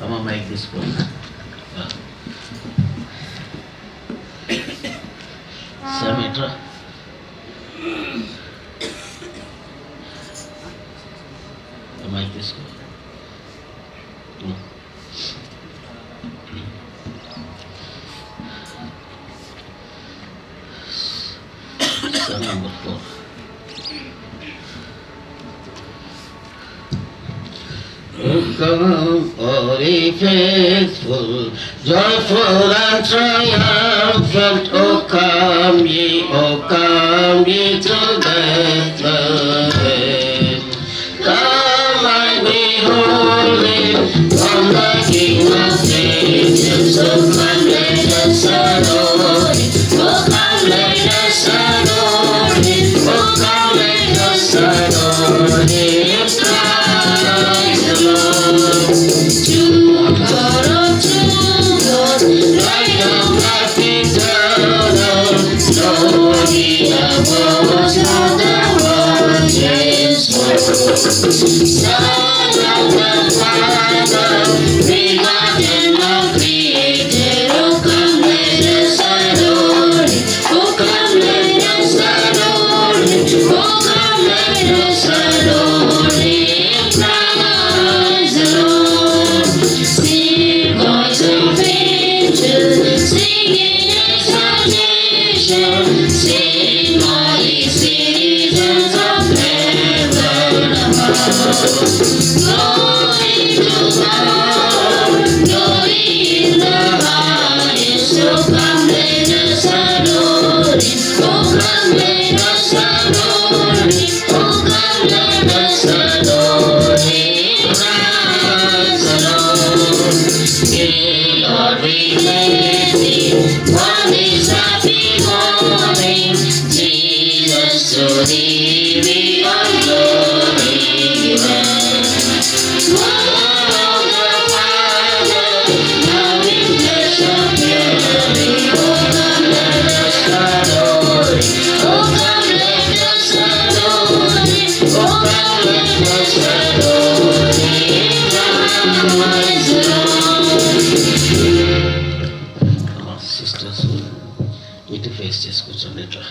అమ్మ మైక్ తీసుకో. సమీట్రా మైక్ తీసుకో. Number 4. Oh come, all ye faithful, joyful and triumphant, oh come ye to Bethlehem. Come and behold him, come the King of Ages, oh come let us adore him, oh come let us adore him, oh come let us adore him, praise the Lord. To God, light of life eternal, glory above all the world is Son of the Father, begotten of created, oh come let us adore him, oh come let us adore him, oh come let us adore him, praise the Lord. Sing voice of angels, singing exaltation, sing all ye citizens of heaven above. Glory to God, glory in the highest, oh come let us adore him, oh come let us adore him, oh come let us adore him, praise the Lord. Yea, Lord, we bless thee on this happy morning, Jesus, to thee we are glory given. Oh, the Father, now in flesh appearing, oh come let us adore him, oh come let us adore him, oh come let us adore him, praise the Lord. Sisters ఇటు face చేసి కూర్చోండి, ఇట్లా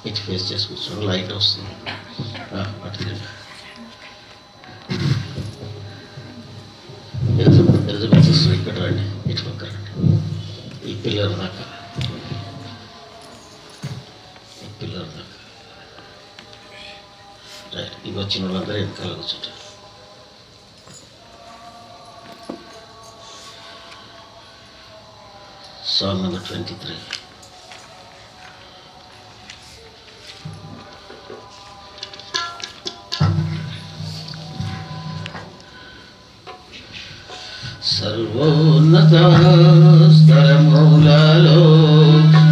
ఇటు face చేసి కూర్చోండి, light వస్తుంది పట్టుకెళ్ళి. Elizabeth sister ఇక్కడ రండి, ఇటు పక్క రండి, ఈ పిల్లర్ దాకా, ఈ పిల్లర్ దాకా రైట్. ఇవి వచ్చిన వాళ్ళందరూ వెనకాల కూర్చుంటారు. Psalm number 23. సర్వోన్నత స్థలములలో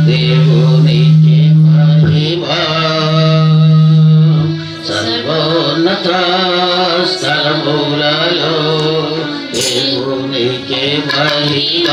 దేవునికి మహిమ, సర్వోన్నత స్థలములలో దేవునికి మహిమ.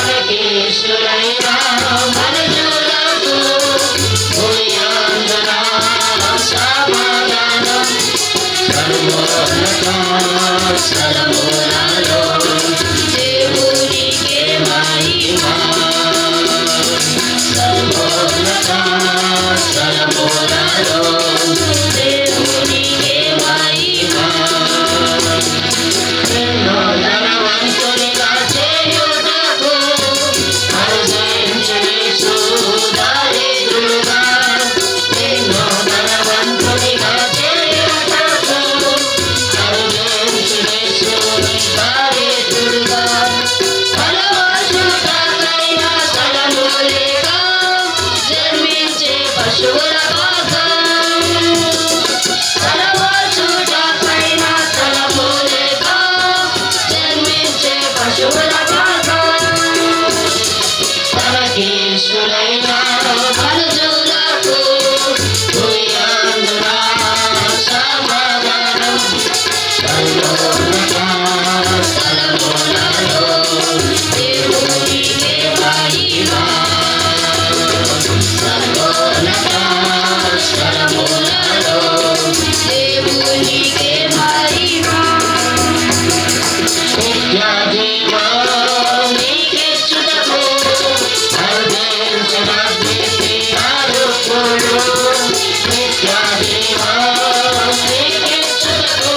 తనకీశ్వరైనా మనుజులకు భూయాంధ్ర సమాధానం సర్వోన్నత స్థలములలో దేవునికే మహిమ సర్వోన్నత స్థలములలో దేవునికే మహిమ ఎన్నో ధనవంతునిగా చేయుటకు అర్జించునేసు దారిద్రుడుగా ఎన్నో ధనవంతునిగా చేయుటకు అర్జించునేసు దారిద్రుడుగా ఫలవశుడైన స్థలము లేక జన్మించే పశువుల కోసం ఫలవశుడైన స్థలము లేక జన్మించే పశువుల కోసం తనకీశ్వరైన మనుజులకు భూయాంధ్ర సమాధానం సర్వోన్నత స్థలములలో దేవునికే మహిమ సర్వోన్నత స్థలములలో దేవునికే మహిమ నిత్య జీవానికిచ్చుటకు అర్జించిన ప్రీతి అరుపులు నిత్య జీవానికిచ్చుటకు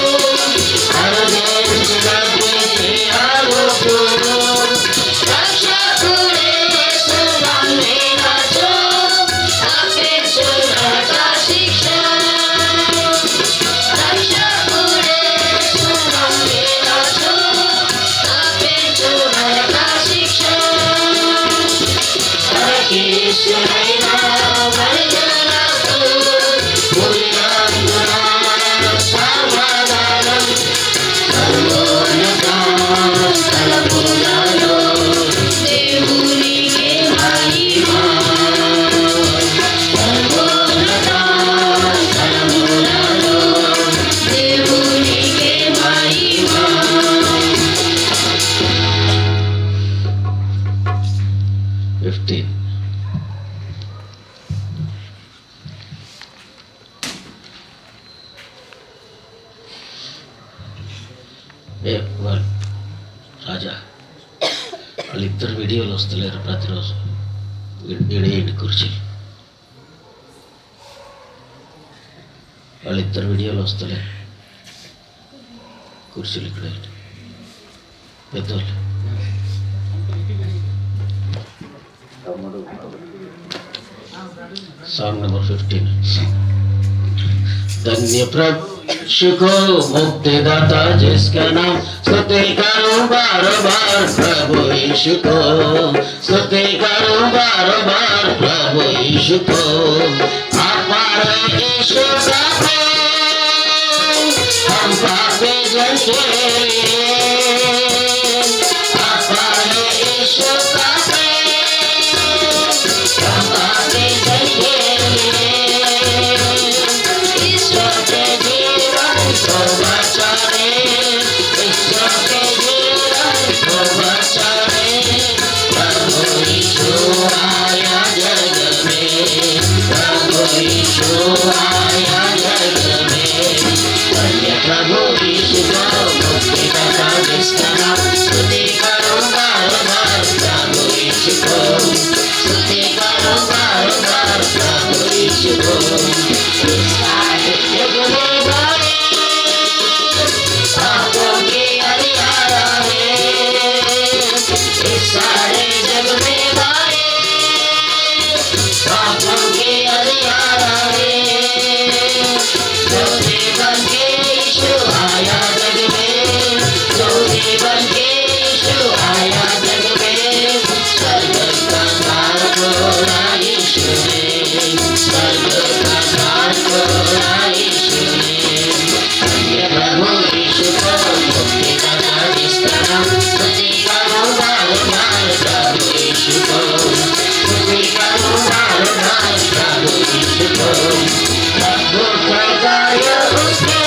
అర్జించిన ప్రీతి అరుపులు రక్షకుడేసు నమ్మినచో తప్పించు నరక శిక్ష రక్షకుడేసు నమ్మినచో తప్పించు నరక శిక్ష తనకీశ్వరైన మనుజులకు భూయాంధ్ర సమాధానం సర్వోన్నత స్థలములలో దేవునికే మహిమ సర్వోన్నత స్థలములలో దేవునికే మహిమ 15 రాజా వాళ్ళిద్దరు వీడియోలు వస్తలేరు ప్రతిరోజు ఏడేంటి కుర్చీలు వాళ్ళిద్దరు వీడియోలు వస్తలేరు కుర్చీలు ఇక్కడ పెద్దోళ్ళు Song number 15. धन्य प्रभु को मुक्तिदाता जिसका नाम स्तुति करो बार बार प्रभु यीशु को स्तुति करो बार बार प्रभु यीशु को हमारे यीशु का प्रेम हम पापी जन के हमारे यीशु का प्रभु यीशु को मुक्तिदाता जिसका नाम स्तुति करो बार बार प्रभु यीशु को स्तुति करो बार बार प्रभु यीशु को इस सारे युग में भाई पापों के अंधियारा है इस सारे जग में भाई पापों के अंधियारा है बन के यीशु आया जग में बन के यीशु आया जग में स्वर्ग का द्वार खोला यीशु ने स्वर्ग का द्वार खोला यीशु ने प्रभु यीशु को मुक्तिदाता जिसका नाम स्तुति करो बार बार प्रभु यीशु को स्तुति करो बार बार प्रभु यीशु को अद्भुत कार्य उसके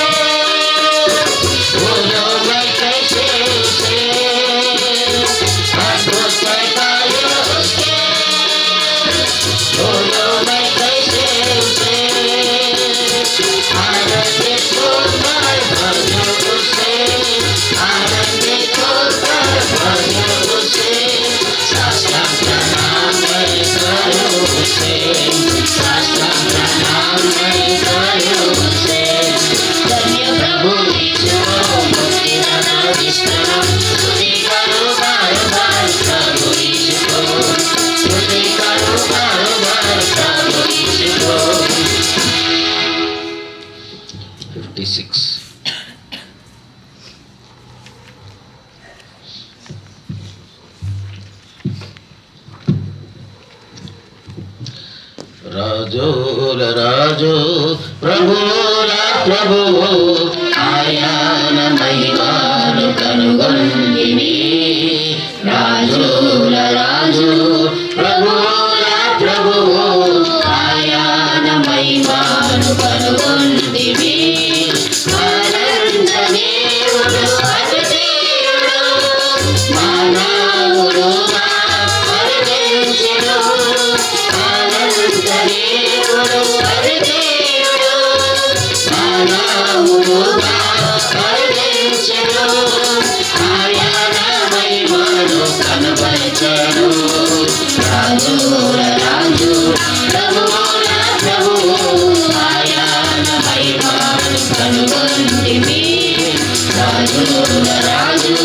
बोलो मैं कैसे उसे अद्भुत రాజుల రాజు ప్రభువుల ప్రభువు ఆయన మహిమను కనుగొంటిని. రాజుల రాజు ప్రభువుల ప్రభువు ఆయన మహిమను కనుగొంటిని. అనంత దేవుడు అద్వితీయుడు మానవుడుగా పరిగణించెను. అనంత దేవుడు అద్వితీయుడు మానవుడుగా పరిగణించెను. ఆయన మహిమను కనపరిచెను. రాజుల రాజు ప్రభువుల ప్రభువు ఆయన మహిమను కనుగొంటిమి. రాజుల రాజు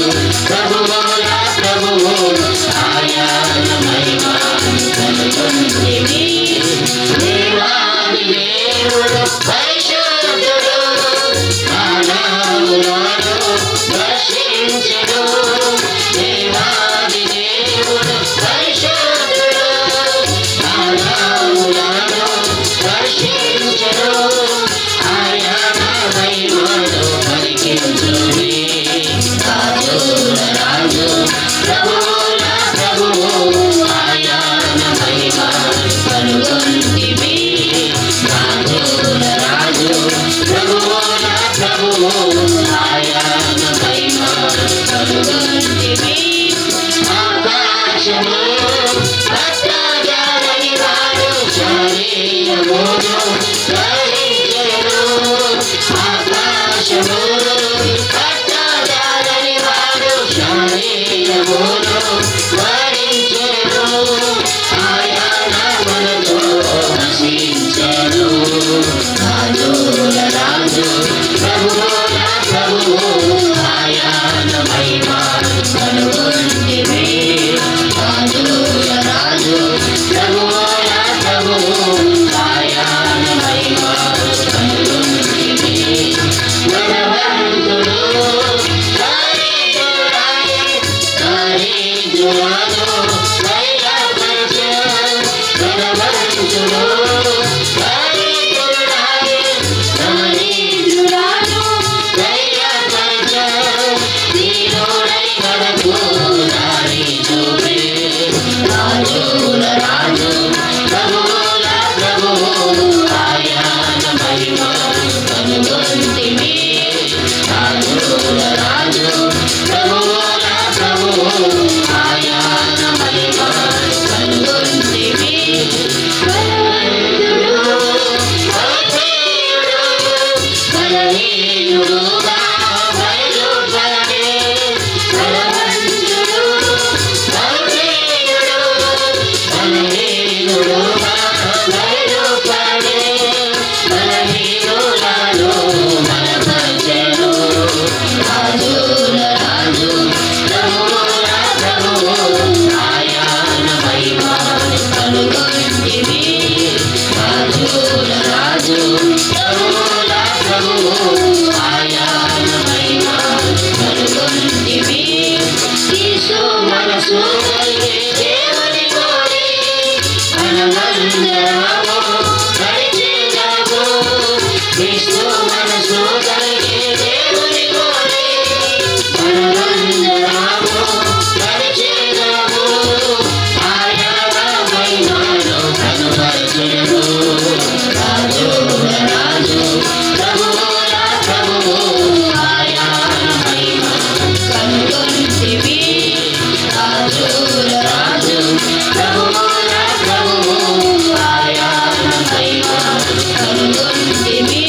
ప్రభువుల ప్రభువు ఆయన మహిమను కనుగొంటిమి. దేవాది దేవుడు పరిశుద్ధుడు మానవులను దర్శించెను. దేవాది దేవుడు పరిశుద్ధుడు మానవులను దర్శించెను. ఆయన మహిమను పరికించుడి. రాజుల రాజు ప్రభువుల ప్రభువు ఆయన మహిమను కనుగొంటిమి. రాజుల రాజు ప్రభువుల ప్రభువు ఆయన మహిమను కనుగొంటిమి. ఆకాశము పట్టజాలని వాడు శరీరమును ధరించెను. ఆకాశము పట్టజాలని వాడు శరీరమును ధరించెను. ఆయన మనతో వసించెను. రాజుల రాజు ప్రభువుల ప్రభువు ఆయన మహిమను కనుగొంటిమి. రాజుల రాజు ప్రభువుల ప్రభువు ఆయన మహిమను కనుగొంటిమి. ధనవంతుడు దరిద్రుడాయె, దరిద్రులను ధైర్యపరచెను. ధనవంతుడు దరిద్రుడాయె, దరిద్రులను ధైర్యపరచెను. దీనుడై మనకు దారి చూపే. రాజుల రాజు ప్రభువుల ప్రభువు ఆయన మహిమను కనుగొంటిమి. రాజుల రాజు ప్రభువుల ప్రభువు ఆయన మహిమను కనుగొంటిమి. బలవంతుడు అద్వితీయుడు బలహీనుడుగా బయలుపడే. బలవంతుడు అద్వితీయుడు బలహీనుడుగా బయలుపడే. బలహీనులను బలపరచెను. రాజుల రాజు ప్రభువుల ప్రభువు ఆయన మహిమను కనుగొంటిమి. రాజుల రాజు ప్రభువుల ప్రభువు ఆయన మహిమను కనుగొంటిమి. యేసు మనసు కలిగి దేవుని కోరి మనమందరము నడిచెదము. యేసు మనసు కలిగి దేవుని కోరి మనమందరము నడిచెదము. ఆయన మహిమను కనుపరచెను. రాజుల రాజు ప్రభువుల ప్రభువు ఆయన మహిమను కనుగొంటిమి. రాజుల రాజు ప్రభువుల ప్రభువు ఆయన మహిమను కనుగొంటిమి.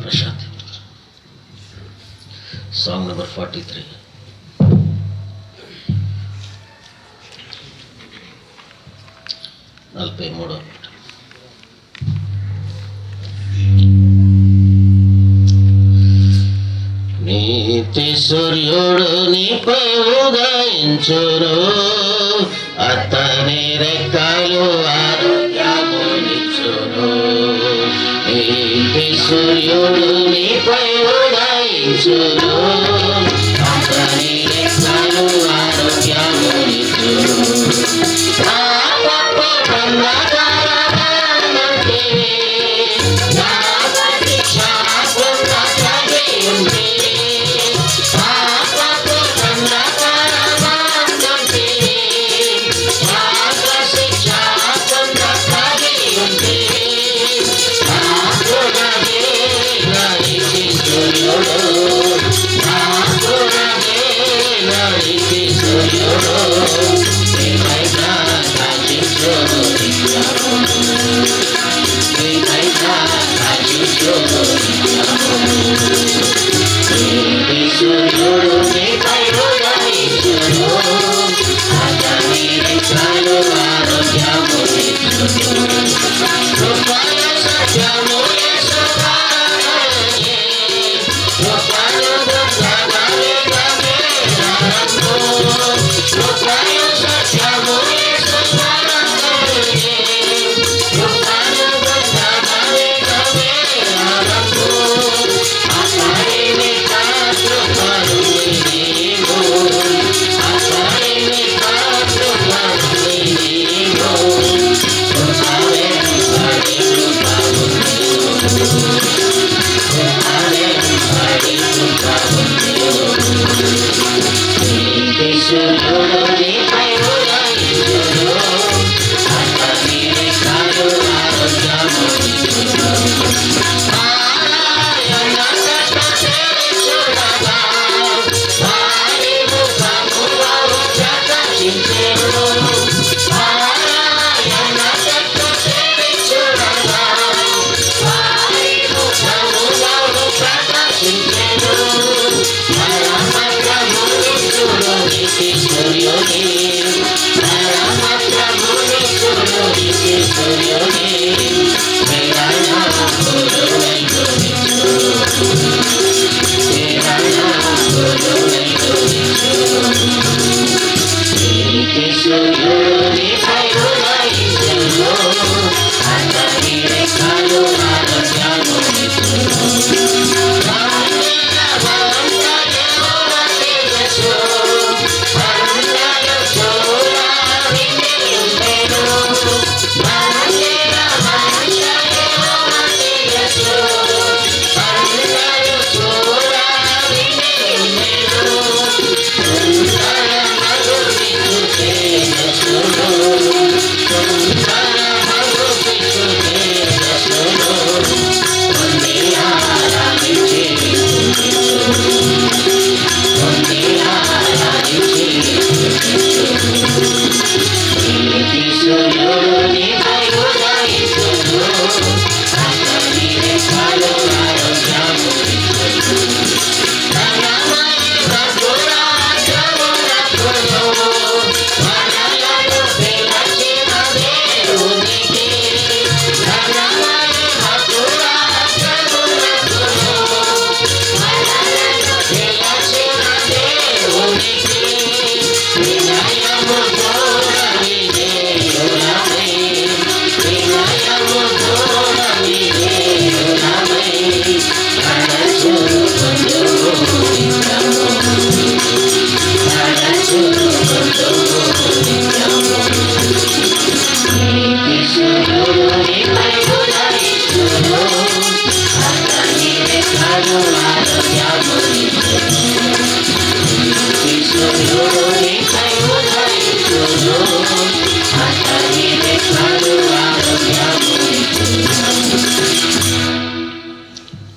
ప్రశాంతి. Song number 43. నలభై మూడో నీతి సూర్యుడు నీపై ఉదయించును. అతని రెక్కలు ఆరోగ్యమునిచ్చును. నీతి సూర్యుడు నీపై ఉదయించును. అతని రెక్కలు ఆరోగ్యమునిచ్చును. పాపపు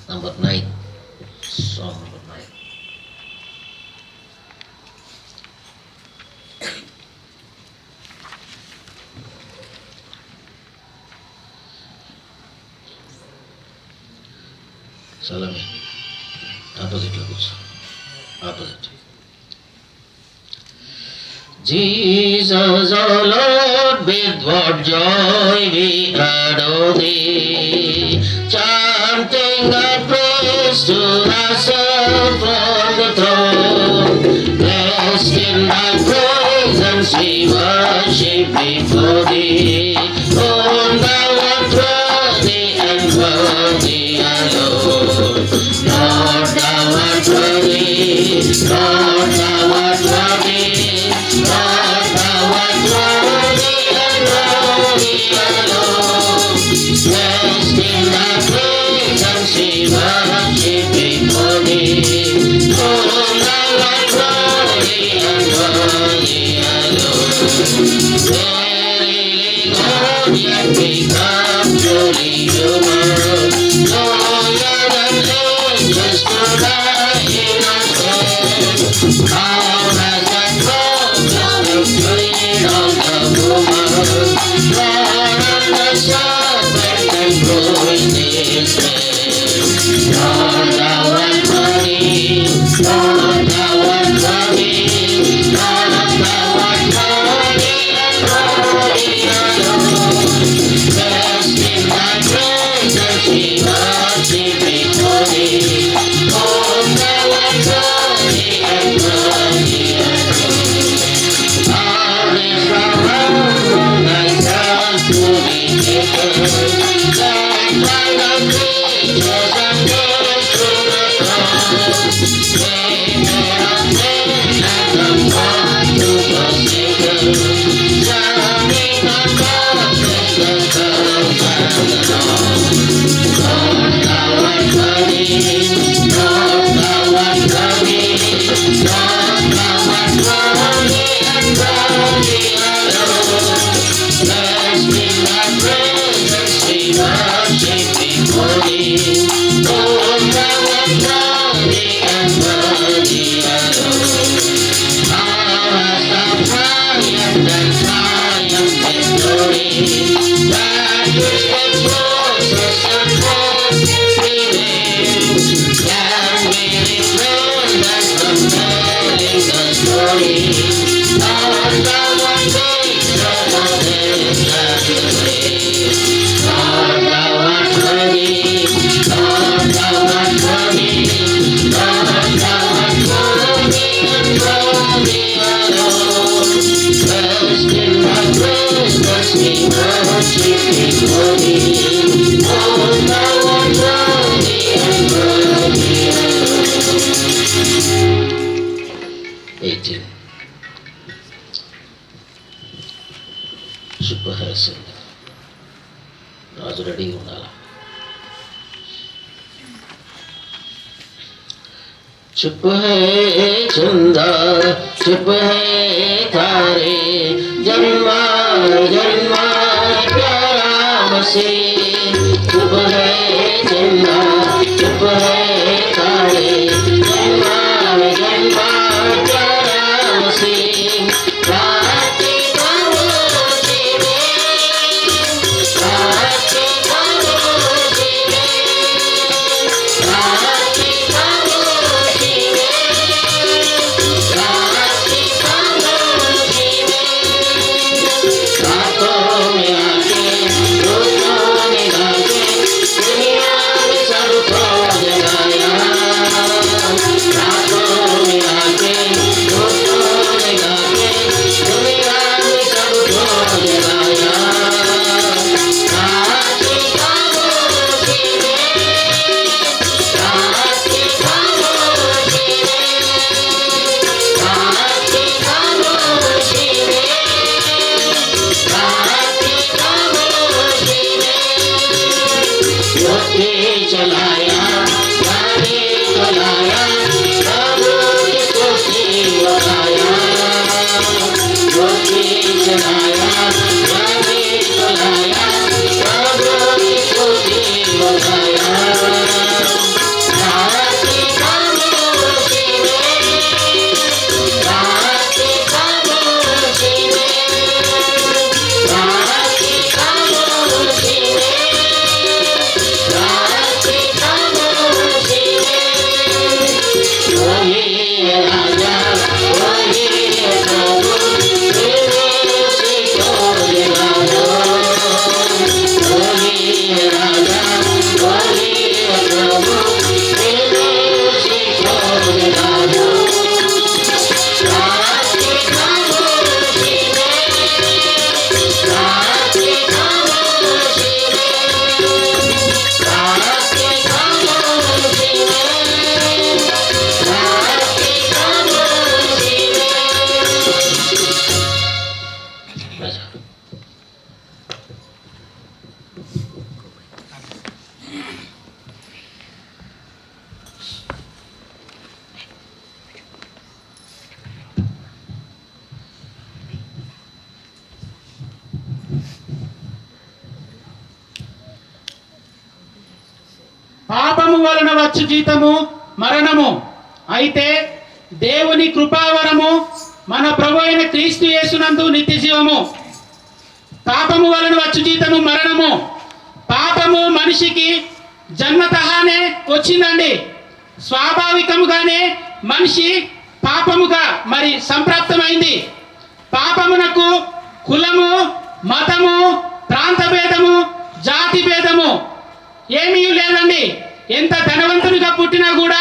Number 9. Song number 9. Salam. Opposite language. Opposite. Jesus, our Lord, with what joy we adore Thee, chanting our praise to Thyself from the throne. Blessed in Thy presence we worship before Thee. Oh, Thou art worthy and worthy alone. Lord, Thou art worthy. Lord, Thou art worthy. Lord, Thou art worthy and worthy alone. Blessed in Thy presence we worship before Thee. Oh, Thou art worthy and worthy alone. Verily, Lord, yet we come truly human. Loyal and angels to Thy inner stead. How has that promise freed on the woman? Lord, on the serpent and bruised His head. Lord, Thou art worthy. Lord, Thou art worthy. Lord, Thou art worthy and worthy alone. Blessed in Thy presence we worship before Thee. Oh, Thou art worthy and worthy alone. All is around Thyself to be taken. Led by the creatures and nailed to the cross. Taken of men and of God to forsaken. Drowning the darkness, the curse and the law. Lord, Thou art worthy. Lord, Thou art worthy. Lord, Thou art worthy and worthy alone. Blessed in Thy presence we worship before Thee. Oh, Thou art worthy and worthy alone. How hast Thou triumphed and triumphed victory? That which exposes and forth prevails. Can we refrain as from telling the story? రాజు రెడీగా ఉండాలి. चुप है चंदा चुप है तारे जन्मा जन्मा प्यारा मसीह चुप है चंदा चुप है तारे जन्मा जन्मा प्यारा मसीह పాపము వలన వచ్చు జీతము మరణము, అయితే దేవుని కృపావరము మన ప్రభు అయిన క్రీస్తు యేసునందు నిత్య జీవము. పాపము వలన వచ్చు జీతము మరణము. పాపము మనిషికి జన్మతహానే వచ్చిందండి. స్వాభావికముగానే మనిషి పాపముగా మరి సంప్రాప్తమైంది. పాపమునకు కులము, మతము, ప్రాంత భేదము, జాతి భేదము ఏమీ లేదండి. ఎంత ధనవంతునిగా పుట్టినా కూడా,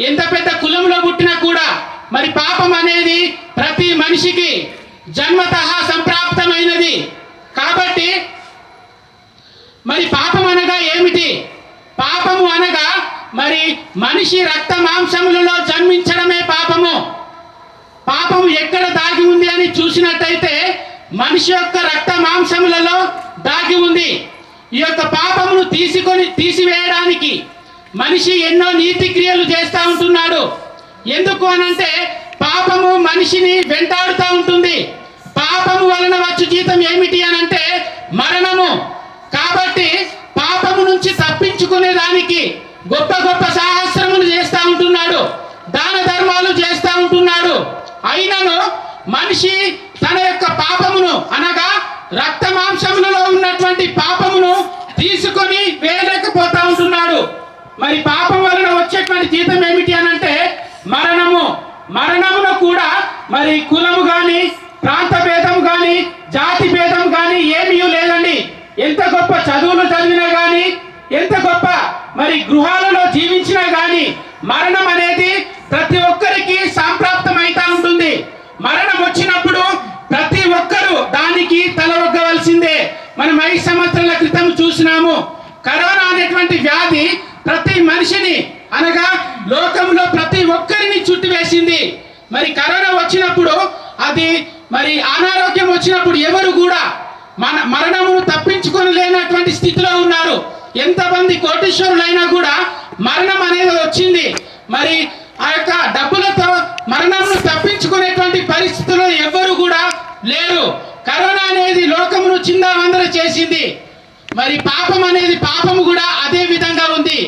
ఎంత పెద్ద కులంలో పుట్టినా కూడా మరి పాపం అనేది ప్రతి మనిషికి జన్మతః సంప్రాప్తమైనది. కాబట్టి మరి పాపం అనగా ఏమిటి? పాపము అనగా మరి మనిషి రక్త మాంసములలో జన్మించడమే పాపము. పాపము ఎక్కడ దాగి ఉంది అని చూసినట్టయితే మనిషి యొక్క రక్త మాంసములలో దాగి ఉంది. ఈ యొక్క పాపమును తీసివేయడానికి మనిషి ఎన్నో నీతి క్రియలు చేస్తూ ఉంటున్నాడు. ఎందుకు అనంటే పాపము మనిషిని వెంటాడుతూ ఉంటుంది. పాపము వలన వచ్చు జీతం ఏమిటి అనంటే మరణము. కాబట్టి పాపము నుంచి తప్పించుకునే దానికి గొప్ప గొప్ప సాహస్రములు చేస్తూ ఉంటున్నాడు, దాన ధర్మాలు చేస్తూ ఉంటున్నాడు. అయినను మనిషి తన యొక్క పాపమును అనగా రక్త మాంసములలో ఉన్నటువంటి పాపమును తీసుకొని వేయలేకపోతా ఉంటున్నాడు. మరి పాపం వలన వచ్చేటువంటి జీతం ఏమిటి అనంటే మరణము. మరణమును కూడా మరి కులము కానీ, ప్రాంత భేదము కానీ, జాతి భేదం కానీ ఏమీ లేదండి. ఎంత గొప్ప చదువులు చదివినా కానీ, ఎంత గొప్ప మరి గృహాలలో జీవించినా కానీ మరణం అనేది ప్రతి ఒక్కరికి సంప్రాప్తమైతా ఉంటుంది. మరణం వచ్చినప్పుడు ప్రతి ఒక్కరూ దానికి తల ఒగ్గవలసిందే. మనం చూస్తున్నాము. కరోనా అనేటువంటి వ్యాధి ప్రతి మనిషిని అనగా లోకంలో ప్రతి ఒక్కరిని చుట్టివేసింది. మరి కరోనా వచ్చినప్పుడు అది మరి అనారోగ్యం వచ్చినప్పుడు ఎవరు కూడా మరణమును తప్పించుకోలేనటువంటి స్థితిలో ఉన్నారు. ఎంతమంది కోటీశ్వరులైనా కూడా మరణం అనేది వచ్చింది. మరి ఆ యొక్క డబ్బులతో మరణమును తప్పించుకునేటువంటి పరిస్థితుల్లో ఎవ్వరు కూడా లేరు. కరోనా అనేది లోకమును చిందావందర చేసింది. మరి పాపం అనేది పాపము కూడా అదే విధంగా ఉంది.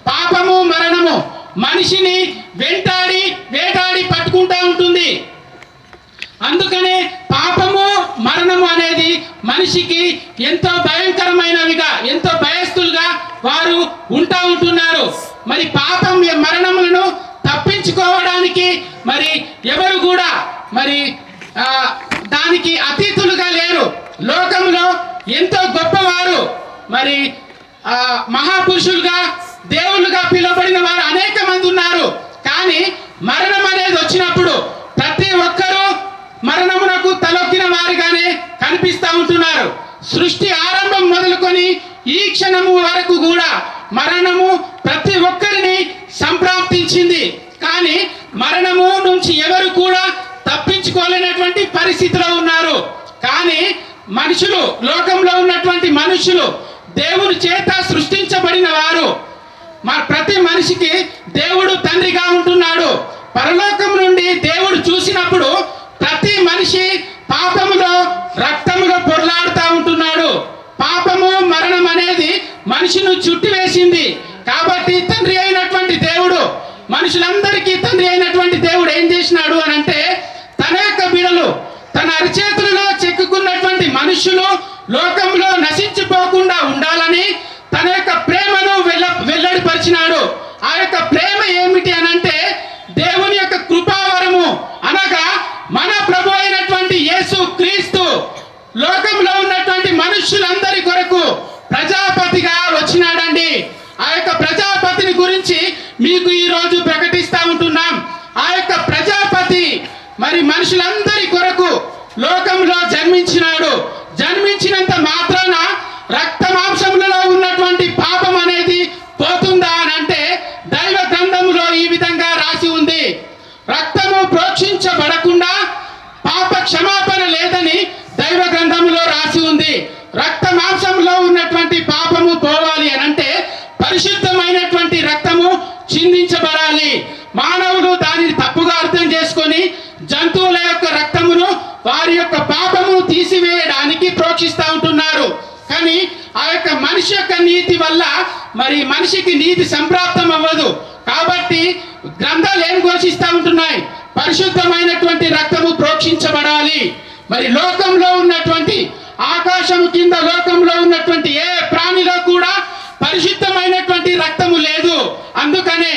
పాపము మరణము మనిషిని వెంటాడి వేటాడి పట్టుకుంటా ఉంటుంది. అందుకనే పాపము మరణము అనేది మనిషికి ఎంతో భయంకరమైనవిగా, ఎంతో భయస్తులుగా వారు ఉంటున్నారు. మరి పాపం మరణములను తప్పించుకోవడానికి మరి ఎవరు కూడా మరి దానికి అతీతులుగా లేరు. లోకంలో ఎంతో గొప్పవారు మరి మహాపురుషులుగా దేవుళ్ళుగా పిలువబడిన వారు అనేక మంది ఉన్నారు. కానీ మరణం అనేది వచ్చినప్పుడు ప్రతి ఒక్కరూ మరణమునకు తలొక్కిన వారిగానే కనిపిస్తూ ఉంటున్నారు. సృష్టి ఆరంభం మొదలుకొని ఈ క్షణము వరకు కూడా మరణము ప్రతి ఒక్కరిని సంప్రాప్తించింది. కానీ మరణము నుంచి ఎవరు కూడా తప్పించుకోలేనటువంటి పరిస్థితిలో ఉన్నారు. కానీ మనుషులు, లోకంలో ఉన్నటువంటి మనుషులు దేవుని చేత సృష్టించబడిన వారు. ప్రతి మనిషికి దేవుడు తండ్రిగా ఉంటున్నాడు. పరలోకం నుండి దేవుడు చూసినప్పుడు ప్రతి మనిషి పాపములో రక్తములో పొరలాడుతూ ఉంటున్నాడు. పాపము మరణం అనేది మనిషిని చుట్టివేసింది. కాబట్టి తండ్రి అయినటువంటి దేవుడు, మనుషులందరికీ తండ్రి అయినటువంటి దేవుడు ఏం చేసినాడు అని అంటే, తన యొక్క బిడలు తన అరిచేతులలో చెక్కుకున్నటువంటి మనుషులు లోకంలో నశించిపోకుండా ఉండాలని తన యొక్క ప్రేమను వెల్లడిపరిచినాడు. ఆ యొక్క ప్రేమ ఏమిటి అని అంటే దేవుని యొక్క కృపావరము అనగా మన ప్రభు అయినటువంటి యేసు క్రీస్తు లోకంలో ఉన్నటువంటి మనుషులందరి కొరకు ప్రజాపతిగా వచ్చినాడండి. ఆ యొక్క ప్రజాపతిని గురించి మీకు ఈ రోజు ప్రకటిస్తా ఉంటున్నాం. ఆ యొక్క ప్రజాపతి మరి మనుషులందరి కొరకు లోకంలో జన్మించినాడు. జన్మించినంత మాత్రాన రక్త మాంసములలో ఉన్నటువంటి పాపం అనేది పోతుందా అని అంటే దైవ గ్రంథములో ఈ విధంగా రాసి ఉంది. రక్తము ప్రోక్షించబడకుండా పాప క్షమాపణ లేదని దైవ గ్రంథములో రాసి ఉంది. రక్త మాంసంలో ఉన్నటువంటి పాపము పోవాలి అని అంటే పరిశుద్ధమైనటువంటి రక్తము చిందించబడాలి. మానవులు దానిని తప్పుగా అర్థం చేసుకొని జంతువుల యొక్క రక్తమును వారి యొక్క పాపమును తీసివేయడానికి ప్రోక్షిస్తూ ఉంటున్నారు. కానీ ఆ యొక్క మనిషి యొక్క నీతి వల్ల మరి మనిషికి నీతి సంప్రాప్తం అవ్వదు. కాబట్టి గ్రంథాలు ఏం ఘోషిస్తూ ఉంటున్నాయి? పరిశుద్ధమైనటువంటి రక్తము ప్రోక్షించబడాలి. మరి లోకంలో ఉన్నటువంటి ఆకాశం కింద లోకంలో ఉన్నటువంటి ఏ ప్రాణిలో కూడా పరిశుద్ధమైనటువంటి రక్తము లేదు. అందుకనే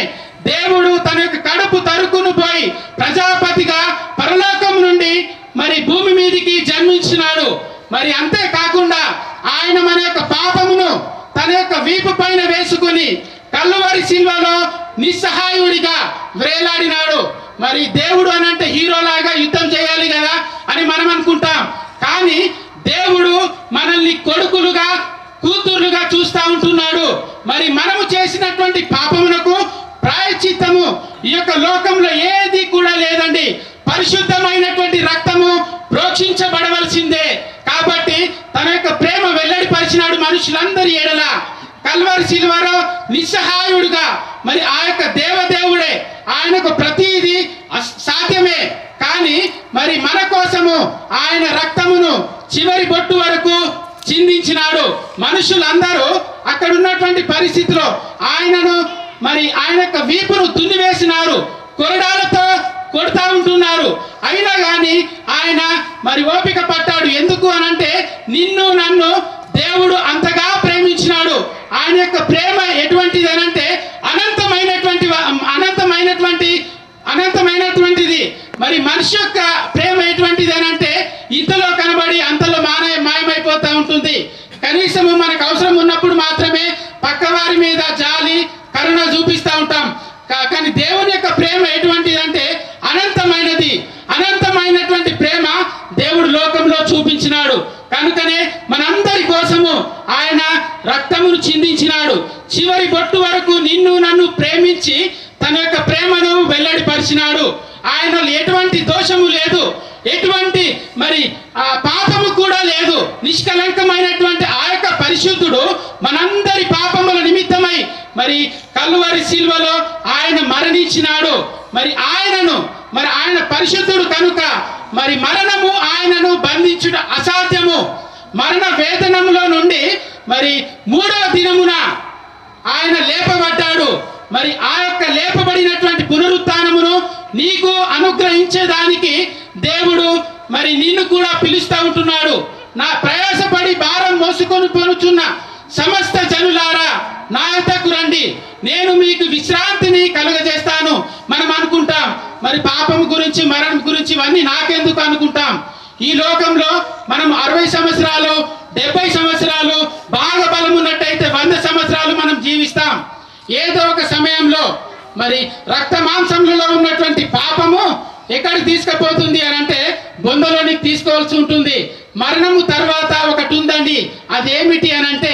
దేవుడు తన యొక్క కడుపు తరుకును పోయి ప్రజాపతిగా పరలోకం నుండి మరి భూమి మీదికి జన్మించినాడు. మరి అంతేకాకుండా ఆయన మన యొక్క పాపమును తన యొక్క వీపు పైన వేసుకుని కల్వరి శిల్వలో నిస్సహాయుడిగా వేలాడినాడు. మరి దేవుడు అని అంటే హీరోలాగా యుద్ధం చేయాలి కదా అని మనం అనుకుంటాం. కానీ దేవుడు మనల్ని కొడుకులుగా కూతుర్లుగా చూస్తూ ఉంటున్నాడు. మరి మనము చేసినటువంటి పాపమునకు ప్రాయశ్చిత్తము ఈ యొక్క లోకంలో ఏది కూడా లేదండి. పరిశుద్ధమైనటువంటి రక్తము ప్రోక్షించబడవలసిందే. కాబట్టి తన యొక్క ప్రేమ వెల్లడిపరిచినాడు మనుషులందరి ఎడల. కల్వరి శిలువలో నిస్సహాయుడుగా మరి ఆ యొక్క దేవదేవుడే, ఆయనకు ప్రతిదీ సాధ్యమే. కానీ మరి మన కోసము ఆయన రక్తమును చివరి బొట్టు వరకు చిందించినాడు. మనుషులందరూ అక్కడ ఉన్నటువంటి పరిస్థితిలో ఆయనను మరి ఆయన యొక్క వీపును దున్నివేసినారు, కొరడాలతో కొడతా ఉంటున్నారు. అయినా కానీ ఆయన మరి ఓపిక పట్టాడు. ఎందుకు అనంటే నిన్ను నన్ను దేవుడు అంతగా ప్రేమించినాడు. ఆయన యొక్క ప్రేమ ఎటువంటిది అనంటే అనంతమైనటువంటిది. మరి మనిషి యొక్క ప్రేమ ఎటువంటిది అనంటే ఇంతలో కనబడి అంతలో మాయమైపోతూ ఉంటుంది. కనీసము మనకు అవసరం ఉన్నప్పుడు మాత్రమే పక్క వారి మీద జాలి కరుణ చూపిస్తూ ఉంటాం. కానీ దేవుని యొక్క ప్రేమ ఎటువంటిది అంటే అనంతమైనటువంటి ప్రేమ దేవుడు లోకంలో చూపించినాడు. కనుకనే మనందరి కోసము ఆయన రక్తమును చిందించినాడు. చివరి బొట్టు వరకు నిన్ను నన్ను ప్రేమించి తన యొక్క ప్రేమను వెల్లడిపరిచినాడు. ఆయనలో ఎటువంటి దోషము లేదు, ఎటువంటి మరి పాపము కూడా లేదు. నిష్కలంకమైనటువంటి ఆ యొక్క పరిశుద్ధుడు మనందరి పాపముల నిమిత్తమై మరి కల్వరి శిల్వలో ఆయన మరణించినాడు. మరి ఆయన పరిశుద్ధుడు కనుక మరి మరణము ఆయనను బంధించుట అసాధ్యము. మరణ వేదనములో నుండి మరి 3వ దినమున ఆయన లేపబడ్డాడు. మరి ఆ యొక్క లేపబడినటువంటి పునరుత్థానమును నీకు అనుగ్రహించేదానికి దేవుడు మరి నిన్ను కూడా పిలుస్తూ ఉంటున్నాడు. నా ప్రయాసపడి భారం మోసుకొని పోనుచున్న సమస్త జనులారా నా యొద్దకు రండి, నేను మీకు విశ్రాంతిని కలుగజేస్తాను. మనం అనుకుంటాం మరి పాపం గురించి మరణం గురించి ఇవన్నీ నాకెందుకు అనుకుంటాం. ఈ లోకంలో మనం 60 సంవత్సరాలు 70 సంవత్సరాలు బాగా బలం ఉన్నట్టయితే 100 సంవత్సరాలు మనం జీవిస్తాం. ఏదో ఒక సమయంలో మరి రక్త మాంసంలో ఉన్నటువంటి పాపము ఎక్కడికి తీసుకుపోతుంది అని అంటే బొందలోనికి తీసుకోవాల్సి ఉంటుంది. మరణము తర్వాత ఒకటి ఉందండి, అదేమిటి అని అంటే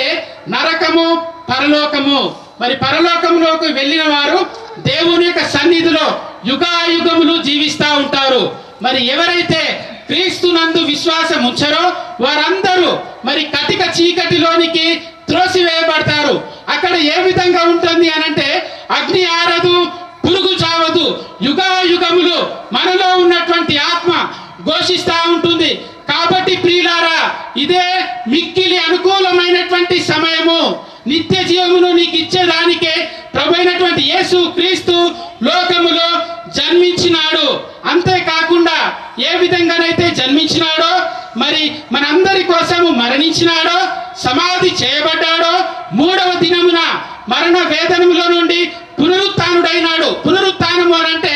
నరకము, పరలోకము. మరి పరలోకంలోకి వెళ్ళిన వారు దేవుని యొక్క సన్నిధిలో యుగాయుగములు జీవిస్తూ ఉంటారు. మరి ఎవరైతే క్రీస్తునందు విశ్వాసం ఉంచరో వారందరూ మరి కటిక చీకటిలోనికి త్రోసివేయబడతారు. అక్కడ ఏ విధంగా ఉంటుంది అనంటే అగ్ని ఆరదు, పురుగు చావదు, యుగాయుగములు మనలో ఉన్నటువంటి ఆత్మ ఘోషిస్తూ ఉంటుంది. కాబట్టి ప్రియులారా, ఇదే మిక్కిలి అనుకూలమైనటువంటి సమయము. నిత్య జీవమును నీకు ఇచ్చేదానికే ప్రభు అయినటువంటి యేసు క్రీస్తు లోకములో జన్మించినాడు. అంతేకాకుండా ఏ విధంగానైతే జన్మించినాడో మరి మనందరి కోసము మరణించినాడో, సమాధి చేయబడ్డాడో, 3వ దినమున మరణ వేదనములో నుండి పునరుత్థానుడైనాడు. పునరుత్థానము అంటే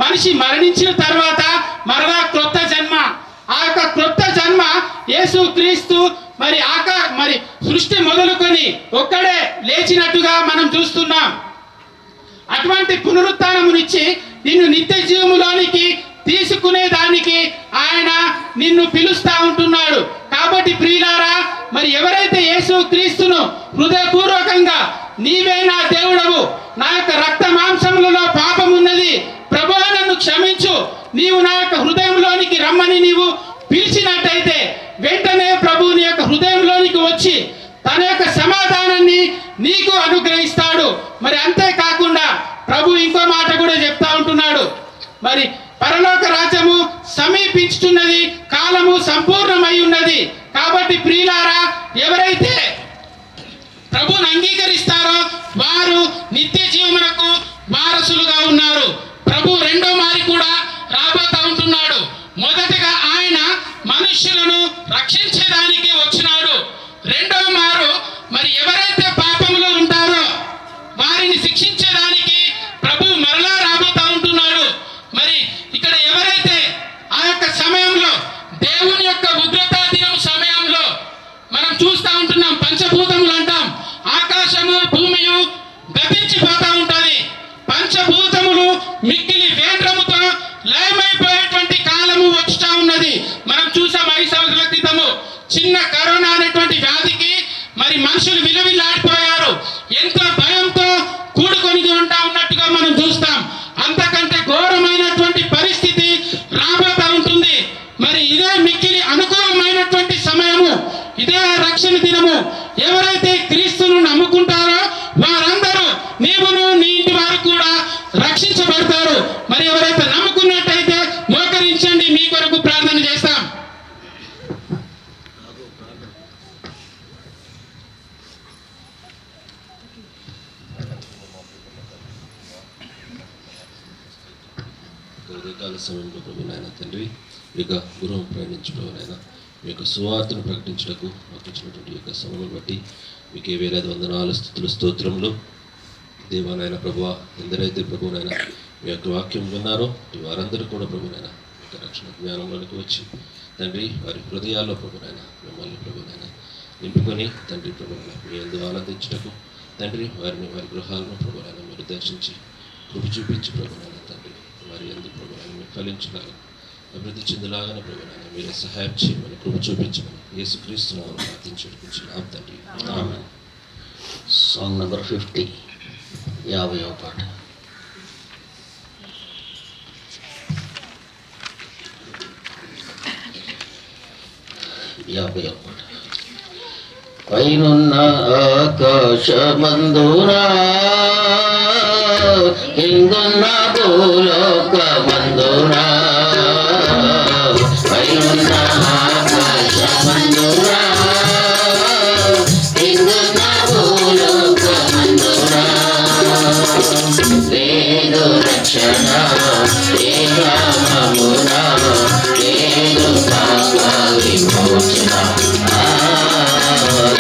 మనిషి మరణించిన తర్వాత మరలా క్రొత్త జన్మ. ఆ యొక్క క్రొత్త జన్మ యేసు క్రీస్తు మరి సృష్టి మొదలుకొని ఒక్కడే లేచినట్టుగా మనం చూస్తున్నాం. అటువంటి పునరుత్థానమునిచ్చి నిన్ను నిత్య జీవములోనికి తీసుకునేదానికి ఆయన నిన్ను పిలుస్తా ఉంటున్నాడు. కాబట్టి ప్రియులారా, మరి ఎవరైతే యేసు క్రీస్తును హృదయపూర్వకంగా నీవే నా దేవుడవు, నా యొక్క రక్త మాంసములలో పాపం ఉన్నది, ప్రభువా నన్ను క్షమించు, నీవు నా యొక్క హృదయంలోనికి రమ్మని నీవు పిలిచినట్టయితే వెంటనే ప్రభు నీ యొక్క హృదయంలోనికి వచ్చి తన యొక్క సమాధానాన్ని నీకు అనుగ్రహిస్తాడు. మరి అంతేకాకుండా ప్రభు ఇంకో మాట కూడా చెప్తా ఉంటున్నాడు, మరి పరలోక రాజ్యము సమీపించుతున్నది, కాలము సంపూర్ణమై ఉన్నది. కాబట్టి ప్రియులారా, ఎవరైతే ప్రభువుని అంగీకరిస్తారో వారు నిత్య జీవమునకు వారసులుగా ఉన్నారు. ప్రభు రెండో మారి కూడా రాబోతా ఉంటున్నాడు. మొదటగా ఆయన మనుష్యులను రక్షించడానికి వచ్చినాడు. రెండో మారు మరి ఎవరైతే పాపంలో ఉంటారో వారిని శిక్షించడానికి ప్రభు మరలా రాబోతా ఉంటున్నాడు. మరి ఇక్కడ ఎవరైతే ఆ యొక్క సమయంలో దేవుని యొక్క ఉగ్రతా దినం సమయంలో మనం చూస్తూ ఉంటున్నాం, పంచభూతములు అంటాం, ఆకాశము భూమియు గతించిపోతా ఉంటది. పంచభూతములు మిక్కిలి వేంద్రముతో లయమైపోయేటువంటి కాలము వచ్చుతా ఉన్నది. మనం చూసాం 5 సంవత్సరాల క్రితము చిన్న కరోనా అనేటువంటి వ్యాధికి మరి మనుషులు విలువిల్లాడిపోయారు. ఎంతో భయంతో కూడుకొని ఉంటా ఉన్నట్టుగా మనం చూస్తాం. అంతకంటే ఘోరమైనటువంటి పరిస్థితి రాబోతా ఉంటుంది. మరి ఇదే మిక్కిలి అనుకూలమైనటువంటి సమయము, ఇదే రక్షణ దినము. ఎవరైతే క్రీస్తును నమ్ముకుంటారో వారందరూ నీవును నీ ఇంటి వారు కూడా రక్షించబడతారు. మరి ఎవరైతే నమ్ముకున్నట్టయితే మోకరించండి, మీ కొరకు ప్రార్థన చేస్తాం. ఉదయకాల సమయంలో ప్రభు నాయన తండ్రి, ఇక గృహం ప్రయాణించడం నాయన మీ యొక్క సువార్తను ప్రకటించడానికి మాకు ఇచ్చినటువంటి యొక్క సమయం బట్టి మీకే వేలాది వందనాలు, స్తుతులు, స్తోత్రములు. దేవానాయన ప్రభువ, ఎందరైతే ప్రభునైనా మీ యొక్క వాక్యం విన్నారో వారందరూ కూడా ప్రభునైనా మీ యొక్క రక్షణ జ్ఞానంలోనికి వచ్చి తండ్రి వారి హృదయాల్లో ప్రభునైనా మిమ్మల్ని ప్రభునైనా నింపుకొని తండ్రి ప్రభునైనా మీ యందు ఆనందించుటకు తండ్రి వారిని వారి గృహాలను ప్రభునైనా మీరు దర్శించి కృప చూపించి ప్రభునైనా తండ్రి వారి యందు ప్రభునైనా మీరు ఫలించలాగా అభివృద్ధి చెందలాగానే ప్రభునైనా మీరే సహాయం చేయమని కృప చూపించమని యేసుక్రీస్తు నామమున ప్రార్థించుకుంటున్నాం తండ్రి. ఆమేన్. సాంగ్ నెంబర్ 50, 50వ పాట. పైనున్న ఆకాశమందునా కిందున్న భూలోకమందునా పైనున్న ఆకాశమందునా కిందున్న భూలోకమందునా లేదు రక్షణ ఏ నామమునా లేదు పాప విమోచన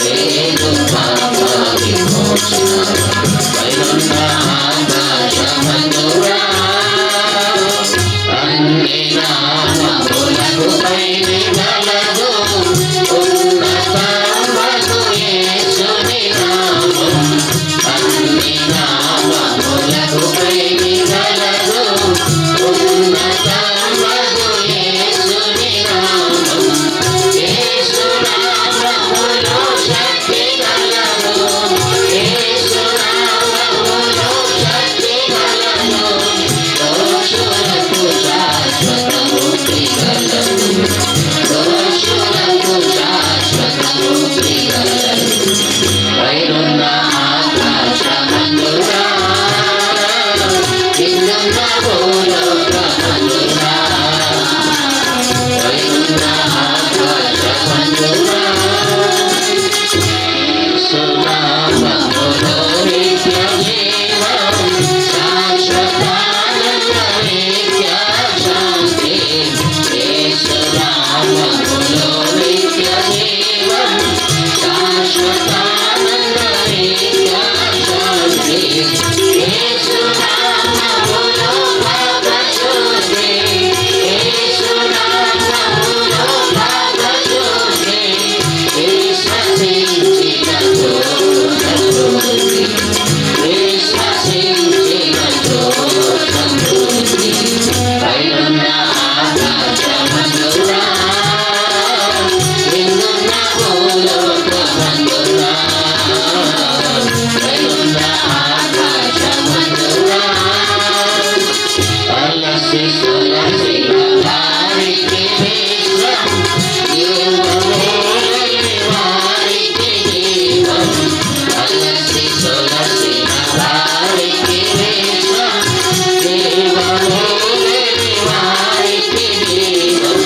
లేదు పాప విమోచన పైనున్న ఆకాశమందునా అన్ని నామములకు పైని గలదు ఉన్నతమగు యేసుని నామం అన్ని నామములకు పైని గలదు ఉన్నతమగు యేసుని నామం యేసు నామములో శక్తి గలదు యేసు నామములో శక్తి గలదు దోషులకు శాశ్వత ముక్తి గలదు దోషులకు శాశ్వత ముక్తి గలదు పైనున్న ఆకాశమందునా కిందున్న భూలోకమందునా పైనున్న ఆకాశమందునా సునామములో నిత్య జీవం శాశ్వతానంద నిత్య శాంతి యేసునామములో నిత్య జీవం శాశ్వతానంద నిత్య శాంతి యేసునామములో పాపశుద్ధి యేసునామములో పాపశుద్ధి విశ్వసించిన సమృద్ధి విశ్వసించిన సమృద్ధి పైనున్న ఆకాశమందునా కిందున్న భూలోకమందునా పైనున్న ఆకాశమందునా అలసి సొలసిన వారికి విశ్వం జీవమేలని వారికి జీవం అలసి సొలసిన వారికి విశ్వం జీవమేలని వారికి జీవం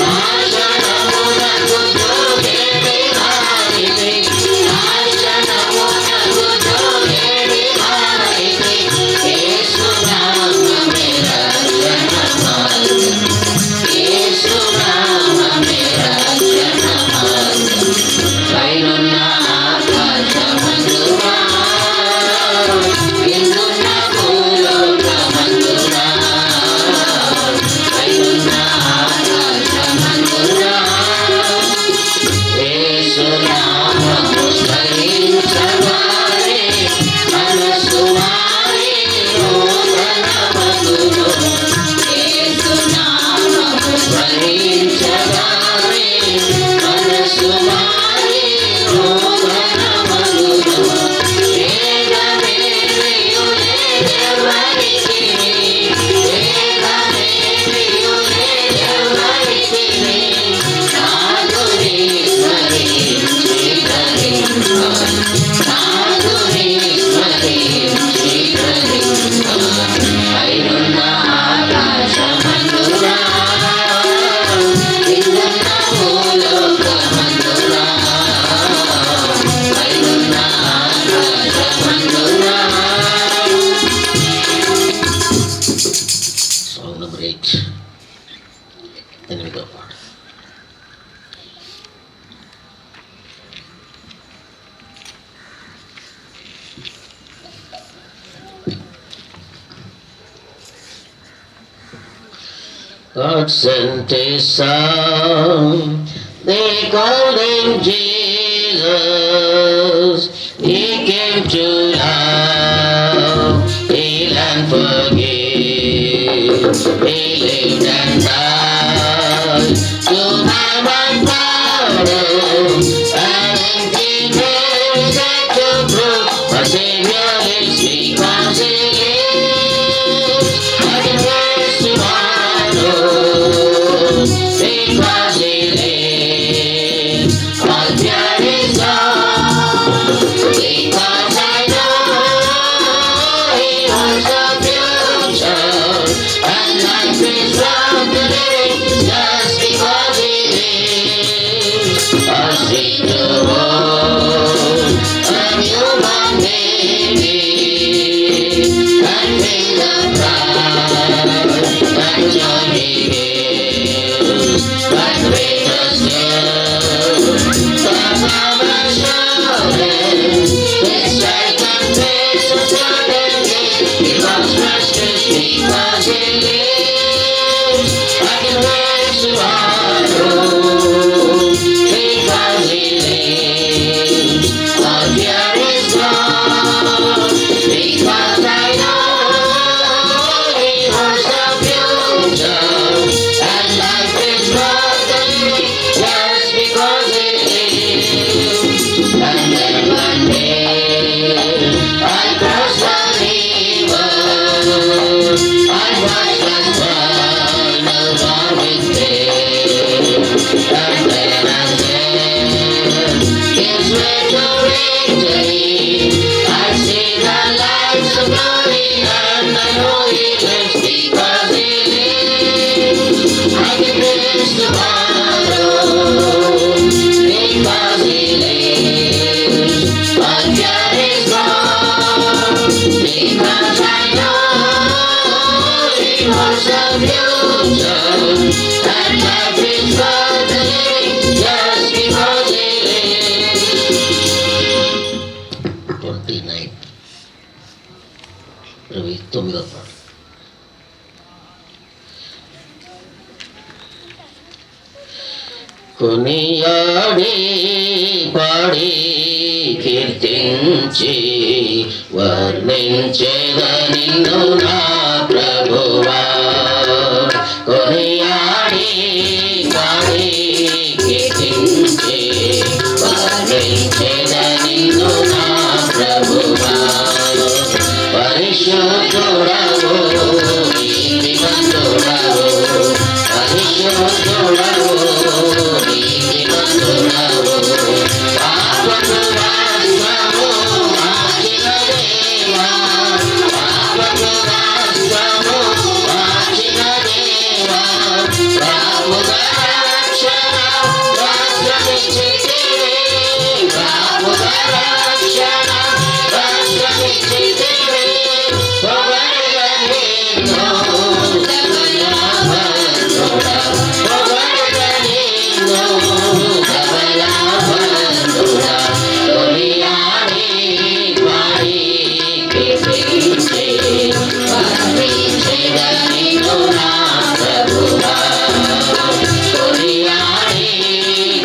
నాశనమునకు జోగేడి వారికి నాశనమునకు జోగేడి వారికి యేసునామమే రక్షణ మార్గం యేసునామమే రక్షణ మార్గం పైనున్న ఆకాశమందునా కిందున్న భూలోకమందునా పైనున్న ఆకాశమందునా యేసునామము స్మరించవారే మనసు వారి నూతనమగును యేసునామము స్మరించవారే మనసు వారి నూతనమగును వేదమేమియు లేదెవ్వరికి వేదమేమియు లేదెవ్వరికి నాదుని స్మరించి ధరించాలి నాదుని స్మరించి ధరించాలి పైనున్న ఆకాశమందునా కిందున్న భూలోకమందునా పైనున్న ఆకాశమందునా సాంగ్ నెంబర్ 8, 8వ పాట. God sent His Son, they called Him Jesus. He came to love, heal and forgive. He lived and died to buy my pardon, and empty grave to prove కొనియాడి పాడి కీర్తించి వర్ణించేద నిన్ను నా ప్రభువా. కొనియాడి పాడి కీర్తించి వర్ణించేద నిన్ను నా ప్రభువా. పరిశుద్ధుడవు నీతిమంతుడవు, పరిశుద్ధుడవు నీతిమంతుడవు, పాపపు వస్త్రము మార్చిన దేవా, పాపపు వస్త్రము మార్చిన దేవా, ప్రభుగా రక్షణ వస్త్రమిచ్చితివి, ప్రభుగా రక్షణ వస్త్రమిచ్చితివి, పొగడగా నిన్ను కమలాభరణుడా, పొగడగా నిన్ను కమలాభరణుడా. కొనియాడి పాడి కీర్తించి వర్ణించెద నిన్ను నా ప్రభువా. కొనియాడి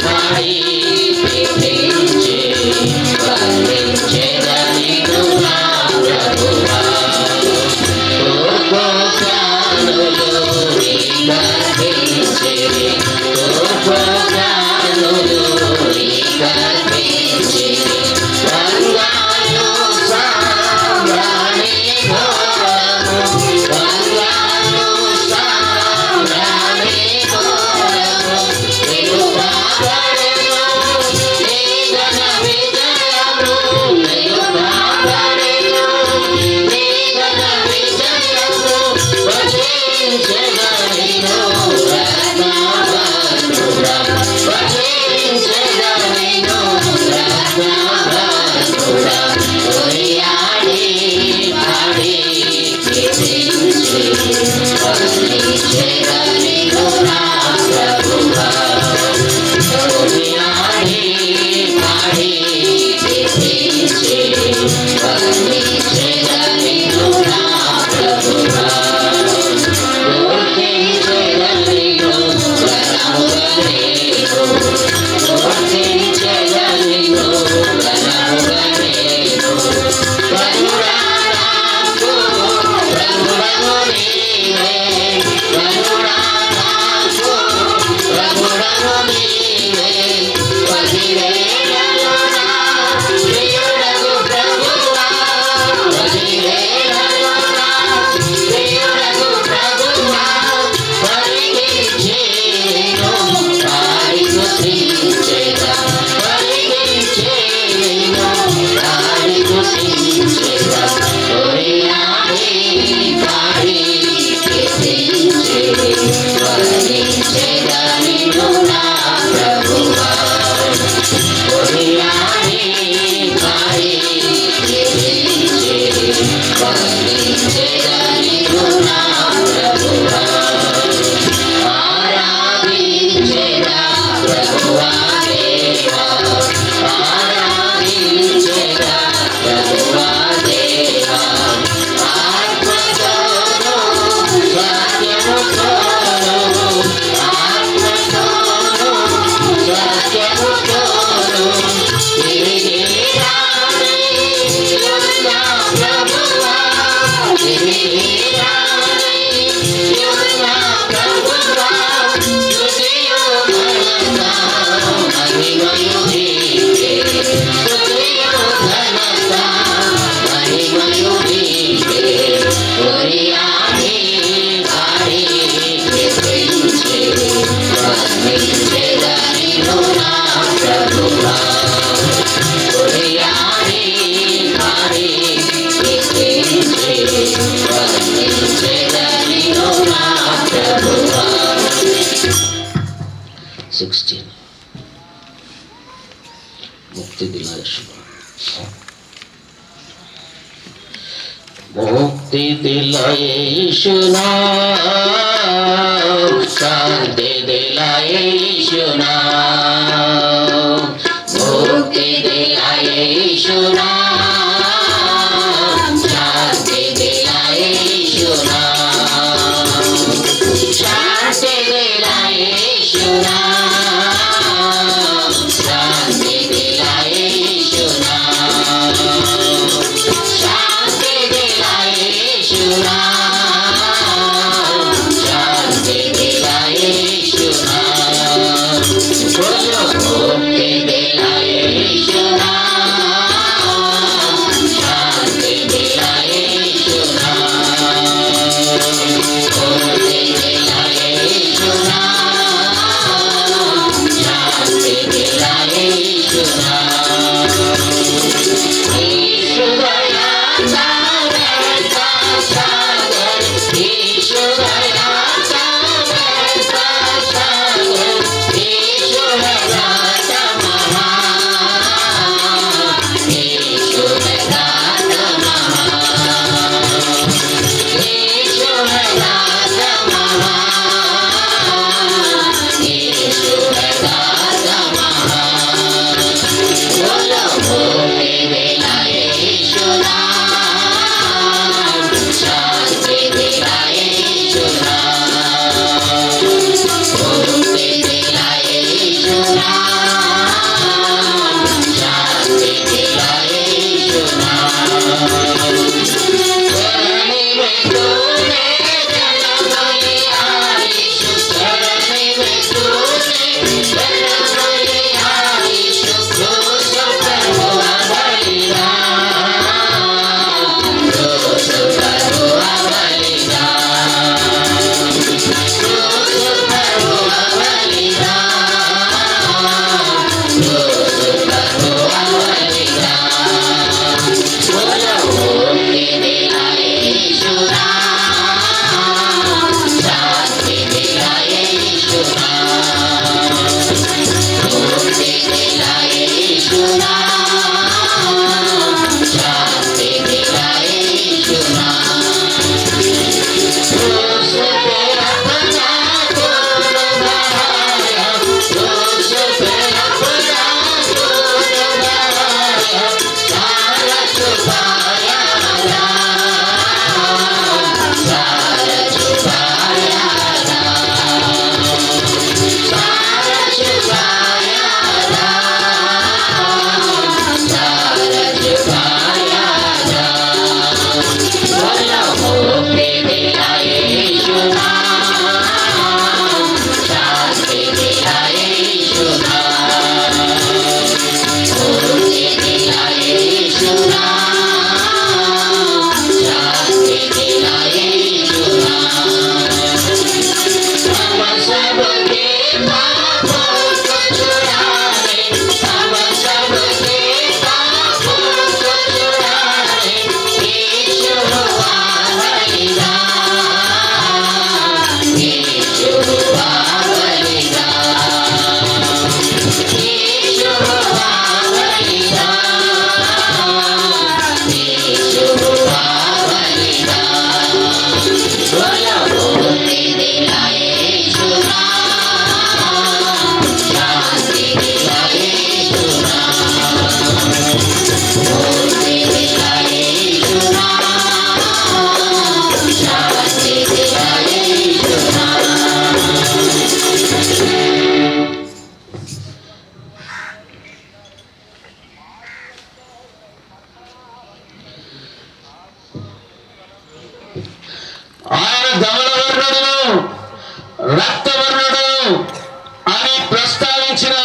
పాడి కీర్తించి వర్ణించెద నిన్ను నా ప్రభువా. తూర్పుగానులు నీకర్పించిరి, తూర్పుగానులు నీకర్పించిరి, బంగారు సామ్రాణి ఘోరము, బంగారు సామ్రాణి ఘోరము, నిలువబడెను నీ ఘన విజయము, నిలువబడెను నీ ఘన విజయము, వచించెద నిన్ను రత్నవర్ణుడా, వచించెద నిన్ను రత్నవర్ణుడా. కొనియాడి పాడి కీర్తించి వర్ణించెద నిన్ను నా ప్రభువా. కొనియాడి పాడి కీర్తించి వర్ణించెద నిన్ను నా ప్రభువా. కీర్తించెద నిన్ను ఘనముగా నేను, కీర్తించెద నిన్ను ఘనముగా నేను, కరుణా నాకు ప్రభుడవు నీవే, కరుణా నాకు ప్రభుడవు నీవే, పదివేలలో నా ప్రియుడగు ప్రభువా, పదివేలలో నా ప్రియుడగు ప్రభువా, పరికించి నిన్ను పాడి స్తుతించెద, పరికించి నిన్ను పాడి స్తుతించెద. కొనియాడి పాడి కీర్తించి వర్ణించెద నిన్ను నా ప్రభువా. కొనియాడి పాడి కీర్తించి వర్ణించెద నిన్ను నా ప్రభువా. ఆరాధించెద ప్రభువా దేవా, ఆరాధించెద ప్రభువా దేవా, ఆత్మతోను సత్యముతోను, ఆత్మతోను సత్యముతోను, తిరిగి రానయ్యున్న ప్రభువా, తిరిగి రానయ్యున్న ప్రభువా, స్తుతియు ఘనత మహిమయు నీకే, స్తుతియు ఘనత మహిమయు నీకే. కొనియాడి పాడి కీర్తించి వర్ణించెద నిన్ను నా ప్రభువా. కొనియాడి పాడి కీర్తించి వర్ణించెద నిన్ను నా ప్రభువా. 16 मुक्ति दिलाए शुभ, मुक्ति दिलाए यीशु नाम, शांति दिलाए यीशु नाम, मुक्ति दिलाए यीशु नाम, शांति दिलाए यीशु नाम, शांति दिलाए यीशु नाम, ఆయన ధవళవర్ణుడును రక్తవర్ణుడు అని ప్రస్తావించిన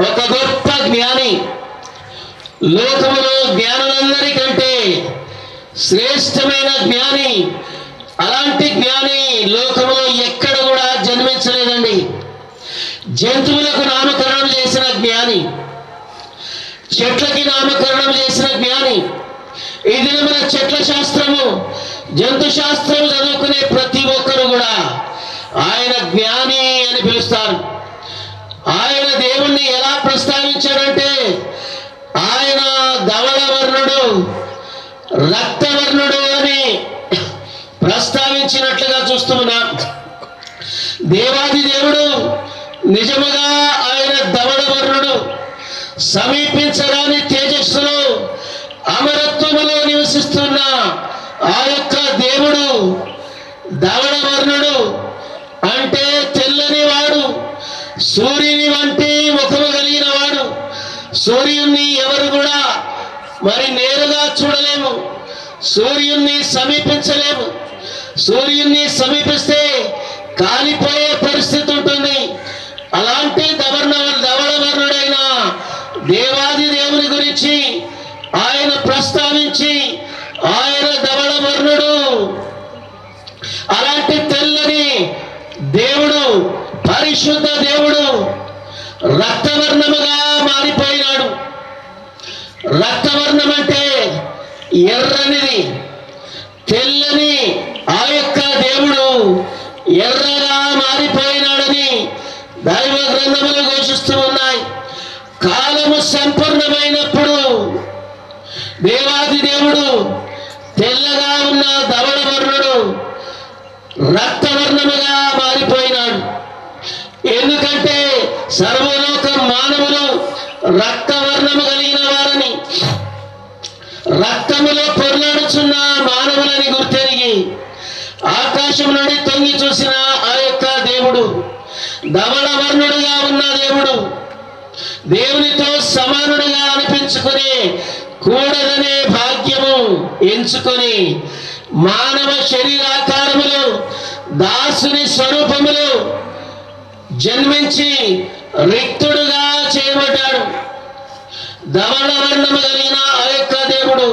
ఒక గొప్ప జ్ఞాని, లోకములో జ్ఞానులందరికంటే శ్రేష్టమైన జ్ఞాని. అలాంటి జ్ఞాని లోకములో ఎక్కడ కూడా జన్మించలేదండి. జంతువులకు నామకరణం చేసిన జ్ఞాని, చెట్లకి నామకరణం చేసిన జ్ఞాని. ఈ దినమున చెట్ల శాస్త్రము, జంతు శాస్త్రం చదువుకునే ప్రతి ఒక్కరు కూడా ఆయన జ్ఞాని అని పిలుస్తారు. ఆయన దేవుణ్ణి ఎలా ప్రస్తావించాడంటే ఆయన ధవళవర్ణుడు రక్తవర్ణుడు అని ప్రస్తావించినట్లుగా చూస్తున్నాం. దేవాది దేవుడు నిజముగా ఆయన ధవళవర్ణుడు, సమీపించరాని తేజస్సులో అమరత్వములో నివసిస్తున్న ఆ యొక్క దేవుడు ధవళవర్ణుడు అంటే తెల్లని వాడు, సూర్యుని వంటి ముఖము కలిగిన వాడు. సూర్యుణ్ణి ఎవరు కూడా మరి నేరుగా చూడలేము, సూర్యుణ్ణి సమీపించలేము. సూర్యుణ్ణి సమీపిస్తే కాలిపోయే పరిస్థితి ఉంటుంది. అలాంటి ధవళవర్ణుడైన దేవాది దేవుని గురించి ఆయన ప్రస్తావించి ఆయన ధవళవర్ణుడు, అలాంటి తెల్లని దేవుడు, పరిశుద్ధ దేవుడు రక్తవర్ణముగా మారిపోయినాడు. రక్తవర్ణం అంటే ఎర్రనిది, తెల్లని ఆ యొక్క దేవుడు ఎర్రగా మారిపోయినాడని దైవ గ్రంథములు ఘోషిస్తూ ఉన్నాయి. కాలము సంపూర్ణమైనప్పుడు దేవాది దేవుడు తెల్లగా ఉన్న ధవళవర్ణుడు రక్తవర్ణముగా మారిపోయినాడు. ఎందుకంటే సర్వలోక మానవులు రక్తవర్ణము కలిగిన వారని, రక్తములో పొర్లాడుచున్న మానవులని గుర్తెరిగి ఆకాశం నుండి తొంగి చూసిన ఆ యొక్క దేవుడు ధవళవర్ణుడుగా ఉన్న దేవుడు దేవునితో సమానుడుగా అనిపించుకుని కూడదనే భాగ్యము ఎంచుకొని మానవ శరీరాకారములు దాసుని స్వరూపములు జన్మించి రిక్తుడుగా చేయబడ్డాడు. ధవళ వర్ణము కలిగిన ఆ యొక్క దేవుడు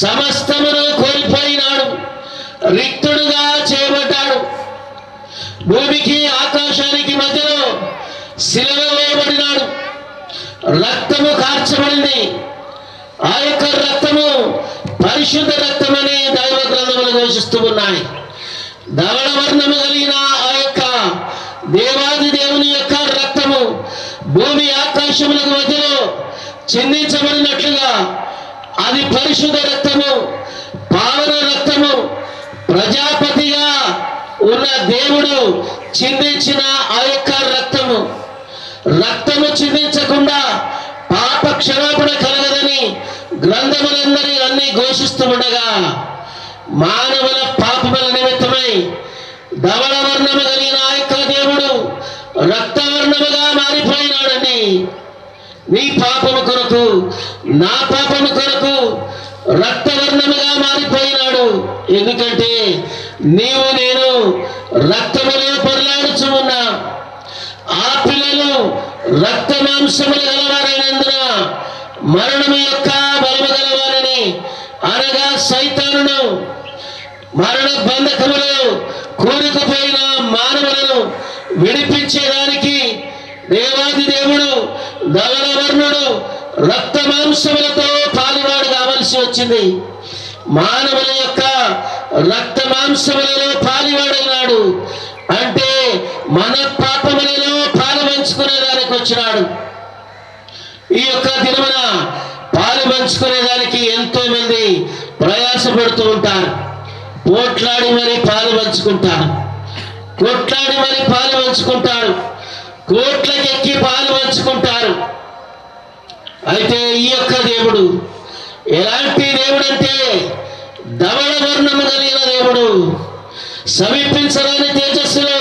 సమస్తమును కోల్పోయినాడు, రిక్తుడుగా చేయబడ్డాడు. భూమికి ఆకాశానికి మధ్యలో శిలువ వేయబడినాడు, రక్తము కార్చబడింది. ఆ యొక్క రక్తము పరిశుద్ధ రక్తమని దైవ గ్రంథములు ఘోషిస్తూ ఉన్నాయి. ధవళ వర్ణము కలిగిన ఆ యొక్క దేవాది దేవుని యొక్క రక్తము భూమి ఆకాశములకు మధ్యలో చిందించబడినట్లుగా అది పరిశుద్ధ రక్తము, పావన రక్తము. ప్రజాపతిగా ఉన్న దేవుడు చిందించిన ఆ యొక్క రక్తము చిందించకుండా పాప క్షమాపణ కలగదని గ్రంథములందరి అన్ని ఘోషిస్తూ ఉండగా మానవుల పాపముల నిమిత్తమై ధవళ వర్ణము కలిగిన ఆ యొక్క దేవుడు రక్తవర్ణముగా మారిపోయినాడండి. నీ పాపము కొరకు, నా పాపము కొరకు రక్తవర్ణముగా మారిపోయినాడు. ఎందుకంటే నీవు నేను రక్తములో పొరలాడుచు ఉన్నా. ఆ పిల్లలు రక్త మాంసములు గలవారైనందున మరణము యొక్క బలము గలవారని, అనగా సైతానును మరణ బంధకములు కూరుకుపోయిన మానవులను విడిపించేదానికి దేవాది దేవుడు ధవళ వర్ణుడు రక్త మాంసములతో పాలువాడు కావలసి వచ్చింది. మానవుల యొక్క రక్త మాంసములలో పాలువాడైనాడు. అంటే మన పాపములలో పాలు పంచుకునేదానికి వచ్చినాడు. ఈ యొక్క దినమున పాలు పంచుకునేదానికి ఎంతో మంది ప్రయాసపడుతూ ఉంటారు. పోట్లాడి మరి పాలు పంచుకుంటారు, కొట్లాడి మరి పాలు పంచుకుంటారు, కోట్లకెక్కి పాలు పంచుకుంటారు. అయితే ఈ యొక్క దేవుడు ఎలాంటి దేవుడు అంటే ధవళ వర్ణము కలిగిన దేవుడు. సమీపించలేని తేజస్సులో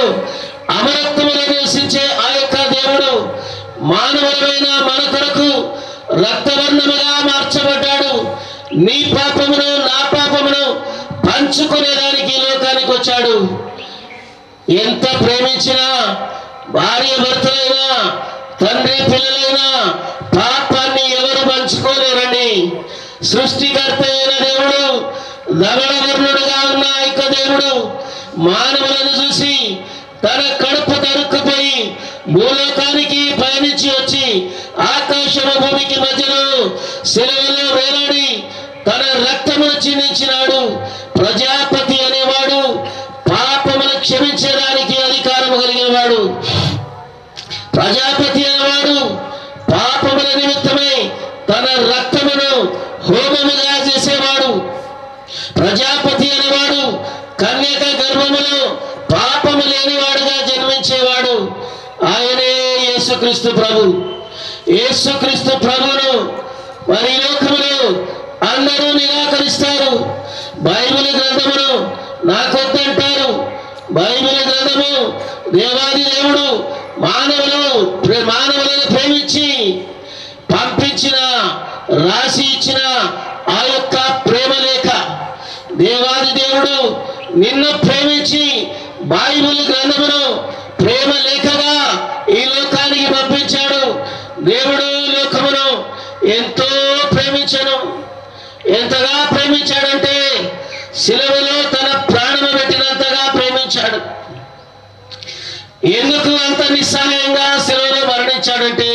అమరత్వములో నివసించే ఆ యొక్క దేవుడు మానవులమైన మన కొరకు రక్తవర్ణముగా మార్చబడ్డాడు. నీ పాపమును నా పాపమును పంచుకునేదానికి లోకానికి వచ్చాడు. ఎంత ప్రేమించినా భార్య భర్తలైనా తండ్రి పిల్లలైనా పాపాన్ని ఎవరు పంచుకోలేరండి. సృష్టికర్త అయిన దేవుడు ధవళ వర్ణుడుగా ఉన్న యొక్క దేవుడు మానవులను చూసి తన కడుపు తరుక్కుపోయి భూలోకానికి పయనించి వచ్చి ఆకాశము భూమికి మధ్యలో శిలువలో వేలాడి తన రక్తమును చిందించినాడు. ప్రజాపతి అనేవాడు పాపమును క్షమించడానికి అధికారము కలిగిన వాడు. ప్రజాపతి అనేవాడు పాపముల నిమిత్తమై తన రక్తమును హోమముగా చేసేవాడు. ప్రజాపతి అనేవాడు కన్యక గర్భములో పాపము లేనివాడుగా జన్మించేవాడు. ఆయనే యేసుక్రీస్తు ప్రభు. యేసుక్రీస్తు ప్రభువును మరి లోకములో అందరూ నిరాకరిస్తారు. బైబిల్ గ్రంథమును నాకొద్దంటారు. బైబిల్ గ్రంథము దేవాది దేవుడు మానవులను ప్రేమించి పంపించిన, రాసి ఇచ్చిన ఆ యొక్క ప్రేమ లేఖ. దేవాది దేవుడు నిన్ను ప్రేమించి బైబిల్ గ్రంథమును ప్రేమ లేఖగా ఈ లోకానికి పంపించాడు. దేవుడు లోకమును ఎంతో ప్రేమించను. ఎంతగా ప్రేమించాడంటే శిలువలో తన ప్రాణము పెట్టినంతగా ప్రేమించాడు. ఎందుకు అంత నిస్సహాయంగా శిలువలో మరణించాడంటే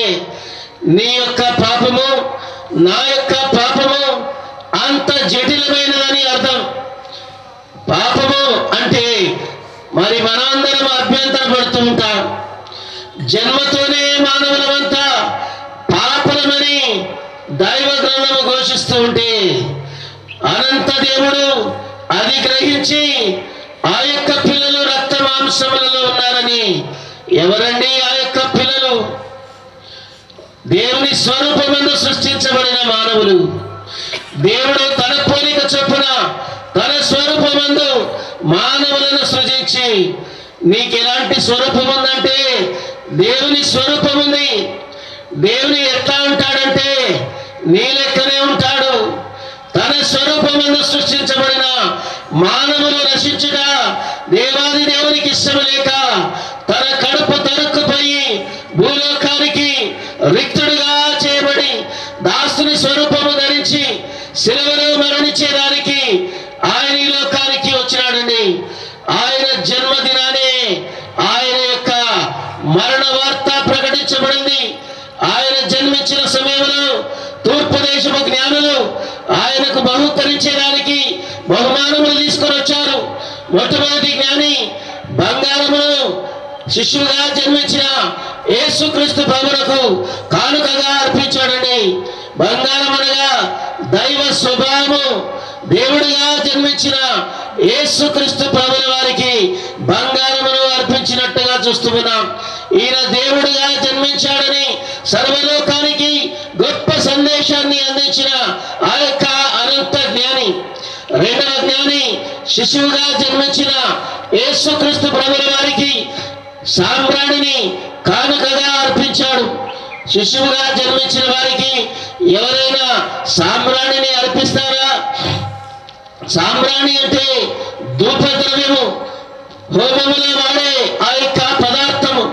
నీ యొక్క పాపము, నా యొక్క పాపము అంత జటిలమైనదని అర్థం. పాపము అంటే మరి మనందరం అభ్యంతర పడుతూ ఉంటాం. జన్మతోనే మానవులమంతా పాపలమని దైవ గ్రంథము ఘోషిస్తూ ఉంటే అనంత దేవుడు అది గ్రహించి ఆ యొక్క పిల్లలు రక్త మాంసములలో ఉన్నారని. ఎవరండి ఆ యొక్క పిల్లలు? దేవుని స్వరూపమందు సృష్టించబడిన మానవులు. దేవుడు తన పోలిక చొప్పున తన స్వరూపమందు మానవులను సృజించి నీకు ఎలాంటి స్వరూపం ఉందంటే దేవుని స్వరూపం ఉంది. దేవుని ఎట్లా ఉంటాడంటే నీ లెక్కనే ఉంటాడు. తన స్వరూపమందు సృష్టించబడిన మానవులు నశించుట దేవాది దేవునికి ఇష్టం లేక తన కడుపు తరుక్కుపోయి భూలోకానికి రిక్తుడుగా చేయబడి దాసుని స్వరూపము ధరించి శిలువలో మరణించేదానికి ఆయన ఈ లోకానికి వచ్చినాడండి. ఆయన జన్మదినానే ఆయన యొక్క మరణ వార్త ప్రకటించబడింది. ఆయన జన్మించిన సమయంలో తూర్పు దేశపు జ్ఞానులు ఆయనకు బహుకరించేదానికి బహుమానములు తీసుకొని వచ్చారు. మొట్టమొదటి జ్ఞాని బంగారమును శిష్యుగా జన్మించిన యేసుక్రీస్తు ప్రభువుకు కానుకగా అర్పించాడండి. బంగారం అనగా దైవ స్వభావము. దేవుడిగా జన్మించిన యేసుక్రీస్తు ప్రభువుల వారికి బంగారమును అర్పించినట్టుగా చూస్తున్నాం. ఈయన దేవుడిగా జన్మించాడని సర్వలోకానికి గొప్ప సందేశాన్ని అందించిన ఆ యొక్క అనంత జ్ఞాని. రెండవ జ్ఞాని శిశువుగా జన్మించిన యేసుక్రీస్తు ప్రభువుల వారికి సామ్రాణిని కానుకగా అర్పించాడు. శిశువుగా జన్మించిన వారికి ఎవరైనా సామ్రాణిని అర్పిస్తారా? సామ్రాణి అంటే ధూపద్రవ్యము, హోమములో వాడే ఆ యొక్క పదార్థము.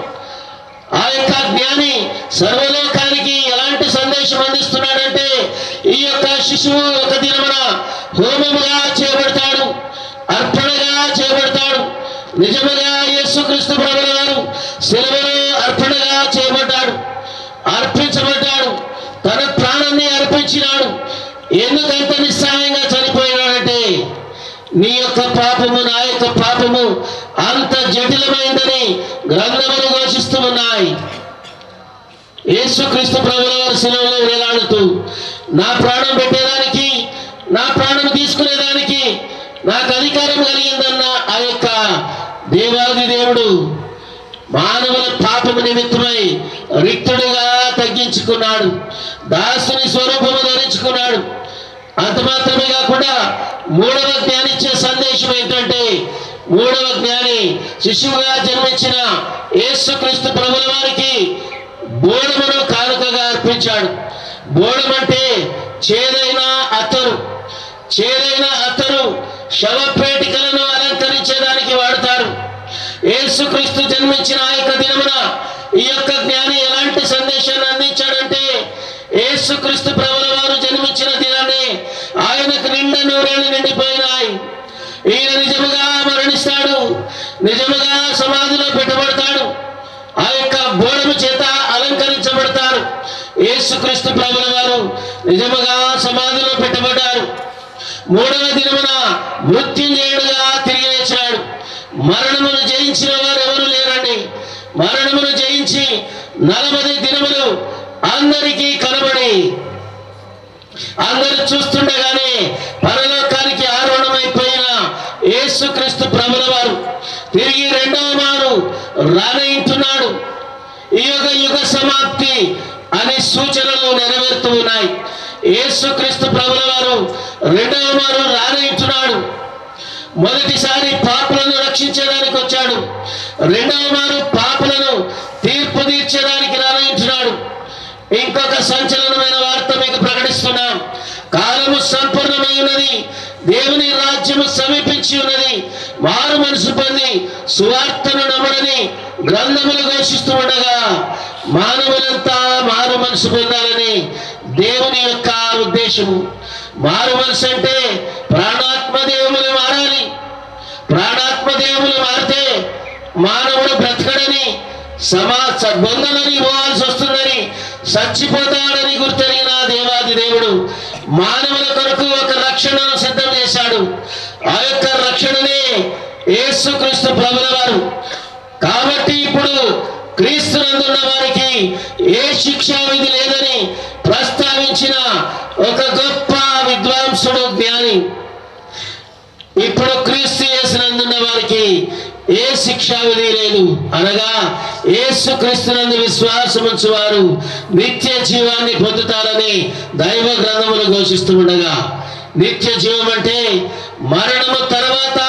ఆ యొక్క జ్ఞాని సర్వలోకానికి ఎలాంటి సందేశం అందిస్తున్నాడంటే ఈ యొక్క శిశువు ఒక దినమున హోమముగా చేయబడతాడు, అర్పణగా చేయబడతాడు. నిజముగా యేసుక్రీస్తు ప్రభువుల వారు శిలువలో అర్పణగా చేయబడ్డాడు, అర్పించబడ్డాడు, తన ప్రాణాన్ని అర్పించినాడు. ఎందుకంత నిస్సహాయంగా చనిపోయినాడంటే నీ యొక్క పాపము నా యొక్క పాపము అంత జటిలమైందని గ్రంథములు ఘోషిస్తూ ఉన్నాయి. యేసుక్రీస్తు ప్రభువుల వారు శిలువలో వేలాడుతూ నా ప్రాణం పెట్టేదానికి, నా ప్రాణం తీసుకునేదానికి నాకు అధికారం కలిగిందన్న ఆ యొక్క దేవాది దేవుడు మానవుల పాపము నిమిత్తమై రిక్తుడిగా తగ్గించుకున్నాడు, దాసుని స్వరూపము ధరించుకున్నాడు. అంత మాత్రమే కాకుండా మూడవ జ్ఞాని ఇచ్చే సందేశం ఏంటంటే, మూడవ జ్ఞాని శిశువుగా జన్మించిన యేసుక్రీస్తు ప్రభువుల వారికి బోడమును కానుకగా అర్పించాడు. బోడమంటే చేదైన అత్తరు. చేదైన అత్తరు శవపేటికలను అలంకరించేదానికి వాడతారు. యేసుక్రీస్తు జన్మించిన ఆ యొక్క దినమున ఈ యొక్క జ్ఞాని ఎలాంటి సందేశాన్ని అందించాడంటే, యేసుక్రీస్తు ప్రభువుల వారు జన్మించిన దినాన్ని ఆయనకు నిండా నూరేళ్లు నిండిపోయినాయి. ఈయన నిజముగా మరణిస్తాడు, నిజముగా సమాధిలో పెట్టబడతాడు, ఆ యొక్క బోడము చేత అలంకరించబడతారు. యేసుక్రీస్తు ప్రభువుల వారు నిజముగా సమాధిలో పెట్టబడ్డారు. మూడవ దినమున మృత్యుంజయుడుగా తిరిగి లేచాడు. మరణమును జయించిన వారు ఎవరు లేరండి. మరణమును జయించి 40 దినములు అందరికీ కనబడి అందరూ చూస్తుండగానే పరలోకానికి ఆరోహణమైపోయిన యేసుక్రీస్తు ప్రభువుల వారు తిరిగి రెండవ మారు రానయింటున్నాడు. ఈ యుగ సమాప్తి అనే సూచనలు నెరవేరుతూ ఉన్నాయి. యేసుక్రీస్తు ప్రభువుల వారు రెండవ మారు రానయింటున్నాడు. మొదటిసారి పాపులను రక్షించడానికి వచ్చాడు, రెండవ మారు పాపులను తీర్పు తీర్చడానికి రానయింటున్నాడు. ఇంకొక సంచలనమైన వార్త మీకు ప్రకటిస్తున్నాం. కాలము సంపూర్ణమై ఉన్నది, దేవుని రాజ్యము సమీపించి ఉన్నది. మారు మనసు పొంది సువార్తను నమ్మడని గ్రంథములు ఘోషిస్తూ ఉండగా మానవులంతా మారు మనసు పొందాలని దేవుని యొక్క ఉద్దేశము. మారు మనసు అంటే ప్రాణాత్మ దేవులు మారాలి. ప్రాణాత్మ దేవులు మారితే మానవుడు బ్రతకడని, బొందలని పోవాల్సి వస్తుందని, చచ్చిపోతాడని గుర్తెరిగిన దేవాది దేవుడు మానవుల కొరకు ఒక రక్షణను సిద్ధం చేశాడు. ఆ యొక్క రక్షణనే యేసుక్రీస్తు ప్రభువుల వారు. కాబట్టి ఇప్పుడు క్రీస్తునందున్న వారికి ఏ శిక్షా విధి లేదని ప్రస్తావించిన ఒక గొప్ప విద్వాంసుడు జ్ఞాని. ఇప్పుడు క్రీస్తు యేసునందున్న వారికి ఏ శిక్షా విధి లేదు అనగా యేసుక్రీస్తునందు విశ్వాసముంచు వారు నిత్య జీవాన్ని పొందుతారని దైవ గ్రంథములు ఘోషిస్తూ ఉండగా, నిత్య జీవం అంటే మరణము తర్వాత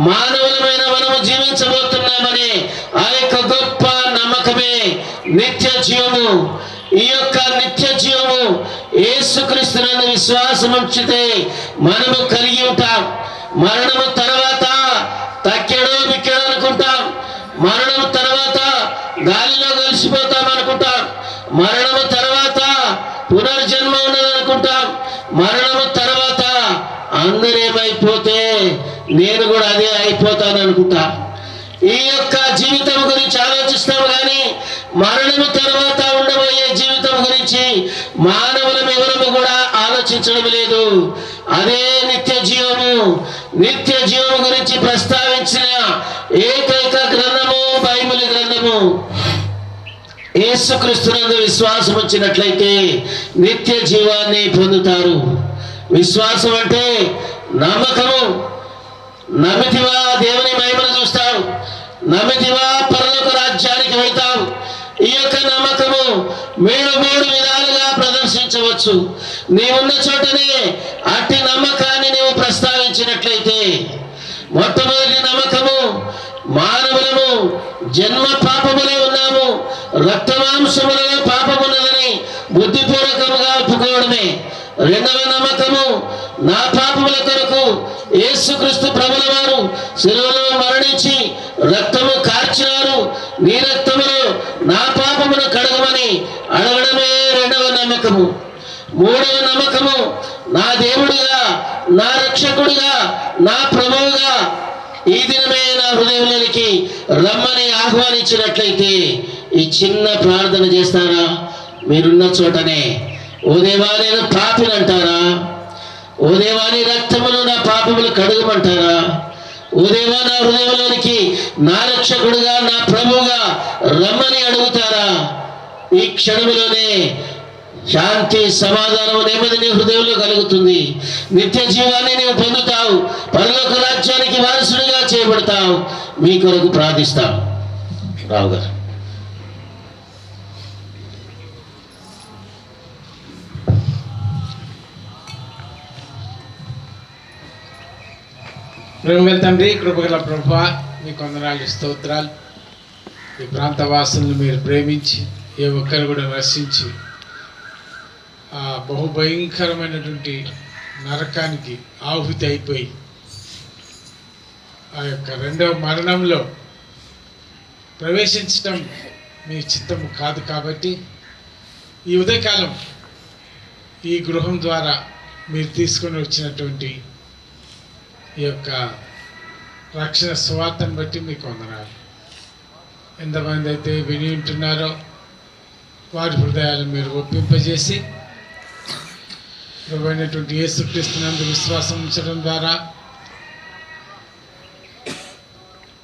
మానవులమైన మనము జీవించబోతున్నామని ఆ యొక్క గొప్ప నమ్మకమే నిత్య జీవము. ఈ యొక్క నిత్య జీవము యేసుక్రీస్తునందు విశ్వాసం ఉంచితే మనము కలిగి ఉంటాం. మరణము తర్వాత తక్కెడో బిక్కెడో అనుకుంటాం. మరణము తర్వాత గాలిలో కలిసిపోతాం అనుకుంటాం. మరణము తర్వాత పునర్జన్మ ఉన్నదనుకుంటాం. మరణము తర్వాత అందరేమైపోతే నేను కూడా అదే అయిపోతాను అనుకుంటా. ఈ యొక్క జీవితం గురించి ఆలోచిస్తాం కానీ మరణము తర్వాత ఉండబోయే జీవితం గురించి మానవులం ఎవరము కూడా ఆలోచించడం లేదు. అదే నిత్య జీవము. నిత్య జీవము గురించి ప్రస్తావించిన ఏకైక గ్రంథము బైబిల్ గ్రంథము. యేసుక్రీస్తునందు విశ్వాసం వచ్చినట్లయితే నిత్య జీవాన్ని పొందుతారు. విశ్వాసం అంటే నమ్మకము. నమ్మితివా దేవుని మహిమను చూస్తావు, నమ్మితివా పరలోక రాజ్యానికి వెళ్తావు. ఈ యొక్క నమ్మకము మీరు 3 విధాలుగా ప్రదర్శించవచ్చు. నీవున్న చోటనే అట్టి నమ్మకాన్ని నీవు ప్రస్తావించినట్లయితే, మొట్టమొదటి నమ్మకము మానవులము జన్మ పాపములే ఉన్నాము, రక్తమాంసములలో పాపమున్నదని బుద్ధిపూర్వకముగా ఒప్పుకోవడమే. రెండవ నమ్మకము నా పాపముల కొరకు యేసుక్రీస్తు ప్రభుల వారు శిలువలో మరణించి రక్తము కార్చినారు, నీ రక్తములో నా పాపమును కడగమని అడగడమే రెండవ నమ్మకము. మూడవ నమ్మకము నా దేవుడిగా, నా రక్షకుడిగా, నా ప్రభువుగా ఈ దినమే నా హృదయంలోనికి రమ్మని ఆహ్వానించినట్లయితే ఈ చిన్న ప్రార్థన చేస్తారా? మీరున్న చోటనే, ఓ దేవా నేను పాపిని అంటారా? ఓ దేవా నీ రక్తములు నా పాపములు కడుగమంటారా? ఓ దేవా నా హృదయంలోనికి నా రక్షకుడుగా, నా ప్రభువుగా రమ్మని అడుగుతారా? ఈ క్షణములోనే శాంతి, సమాధానం, నెమ్మది నీ హృదయంలో కలుగుతుంది. నిత్య జీవాన్ని నీవు పొందుతావు. పరలోక రాజ్యానికి వారసుడిగా చేయబడతావు. మీ కొరకు ప్రార్థిస్తాం. రావు గారు. ప్రేమగల తండ్రి, కృపగల ప్రభువా, మీ కొందనాలు, స్తోత్రాలు. ఈ ప్రాంత వాసులను మీరు ప్రేమించి ఏ ఒక్కరు కూడా నశించి ఆ బహుభయంకరమైనటువంటి నరకానికి ఆహుతి అయిపోయి ఆ యొక్క రెండవ మరణంలో ప్రవేశించటం మీ చిత్తము కాదు. కాబట్టి ఈ ఉదయకాలం ఈ గృహం ద్వారా మీరు తీసుకొని వచ్చినటువంటి ఈ యొక్క రక్షణ సువార్తను బట్టి మీకు వందనాలు. ఎంతమంది అయితే విని ఉంటున్నారో వారి హృదయాలు మీరు ఒప్పింపజేసి ప్రభువైనటువంటి యేసుక్రీస్తునందు విశ్వాసం ఉంచడం ద్వారా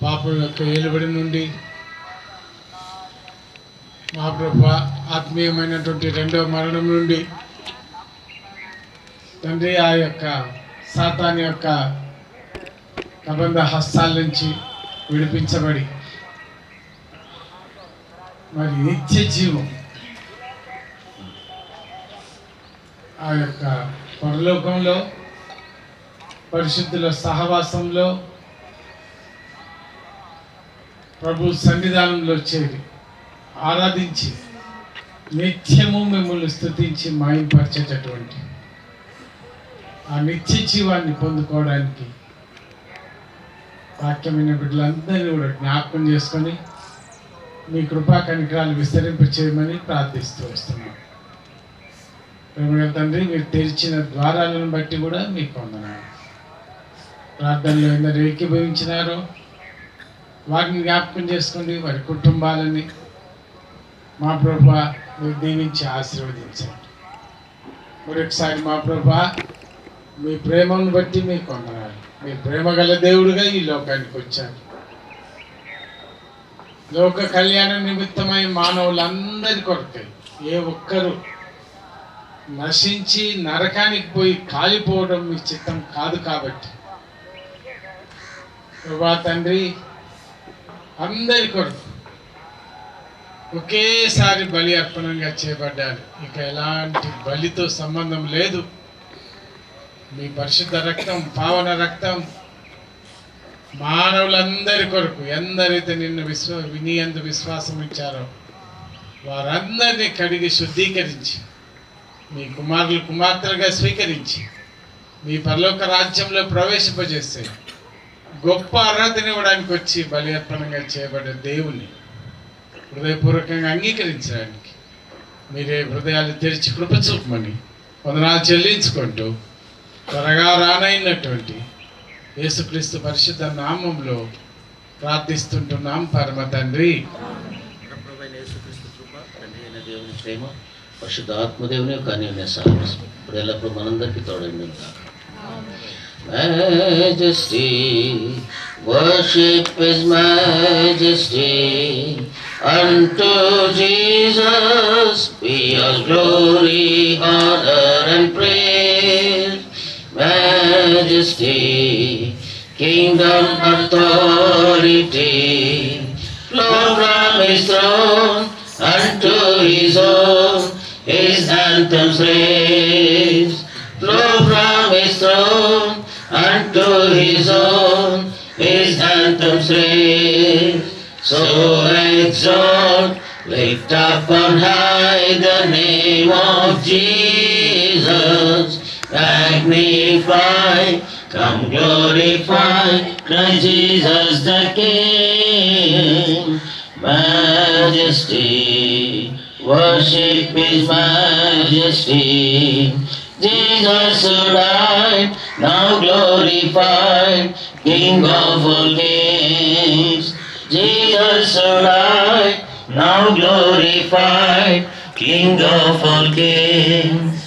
పాపం యొక్క ఏలుబడి నుండి మా ప్రభువా ఆత్మీయమైనటువంటి రెండవ మరణం నుండి తండ్రి ఆ యొక్క సాతాను యొక్క కబంధ హస్తాల నుంచి విడిపించబడి మరి నిత్య జీవం ఆ యొక్క పరలోకంలో పరిశుద్ధుల సహవాసంలో ప్రభు సన్నిధానంలో చేరి ఆరాధించి నిత్యము మిమ్మల్ని స్తుతించి మాయంపరిచేటటువంటి ఆ నిత్య జీవాన్ని పొందుకోవడానికి వాక్యమైన బిడ్డలందరినీ కూడా జ్ఞాపకం చేసుకొని మీ కృపా కనికరాలు విస్తరింపచేయమని ప్రార్థిస్తూ వస్తున్నాం. ప్రేమగల తండ్రి, మీరు తెరిచిన ద్వారాలను బట్టి కూడా మీకు వందనాలు. ప్రార్థనలో ఎందరు ఏకీభవించినారో వారిని జ్ఞాపకం చేసుకోండి. వారి కుటుంబాలని మా ప్రభువా మీరు దీవించి ఆశీర్వదించండి. మరొకసారి మా ప్రభువా మీ ప్రేమను బట్టి మీకు వందనాలు. మీ ప్రేమ గల దేవుడుగా ఈ లోకానికి వచ్చారు. లోక కళ్యాణ నిమిత్తమై మానవులందరి కొరకై ఏ ఒక్కరు నశించి నరకానికి పోయి కాలిపోవడం మీ చిత్తం కాదు. కాబట్టి ప్రభా తండ్రి, అందరి కొరకు ఒకేసారి బలి అర్పణంగా చేయబడ్డారు. ఇక ఎలాంటి బలితో సంబంధం లేదు. మీ పరిశుద్ధ రక్తం, పావన రక్తం మానవులందరి కొరకు ఎందరైతే నిన్ను నీ యందు విశ్వాసం ఇచ్చారో వారందరినీ కడిగి శుద్ధీకరించి మీ కుమారులు కుమార్తెలుగా స్వీకరించి మీ పరలోక రాజ్యంలో ప్రవేశింపజేస్తే గొప్ప అర్హతనివ్వడానికి వచ్చి బలి అర్పణంగా చేయబడ్డ దేవుని హృదయపూర్వకంగా అంగీకరించడానికి మీరే హృదయాలు తెరిచి కృప చూపమని వందనాలు చెల్లించుకుంటూ త్వరగా రానైనటువంటి యేసుక్రీస్తు పరిశుద్ధ నామంలో ప్రార్థిస్తుంటున్నాం పరమ తండ్రి. ప్రభువైన యేసుక్రీస్తు కృప, తండ్రి అయిన దేవుని ప్రేమ, పరిశుద్ధ ఆత్మదేవుని యొక్క అన్యోన్య సహవాసం ఇప్పుడు ఎల్లప్పుడూ మనందరికీ తోడండి. Majesty, worship His Majesty. Unto Jesus be all glory, honor, and praise. Majesty, kingdom, authority, flow from His throne unto His own. His anthems raise, flow from His throne unto His own. His anthems raise. So exalt, lift up on high the name of Jesus. Magnify, come glorify Christ Jesus the King. Majesty, worship His Majesty. Jesus who died, now glorified, King of all kings. Jesus who died, now glorified, King of all kings.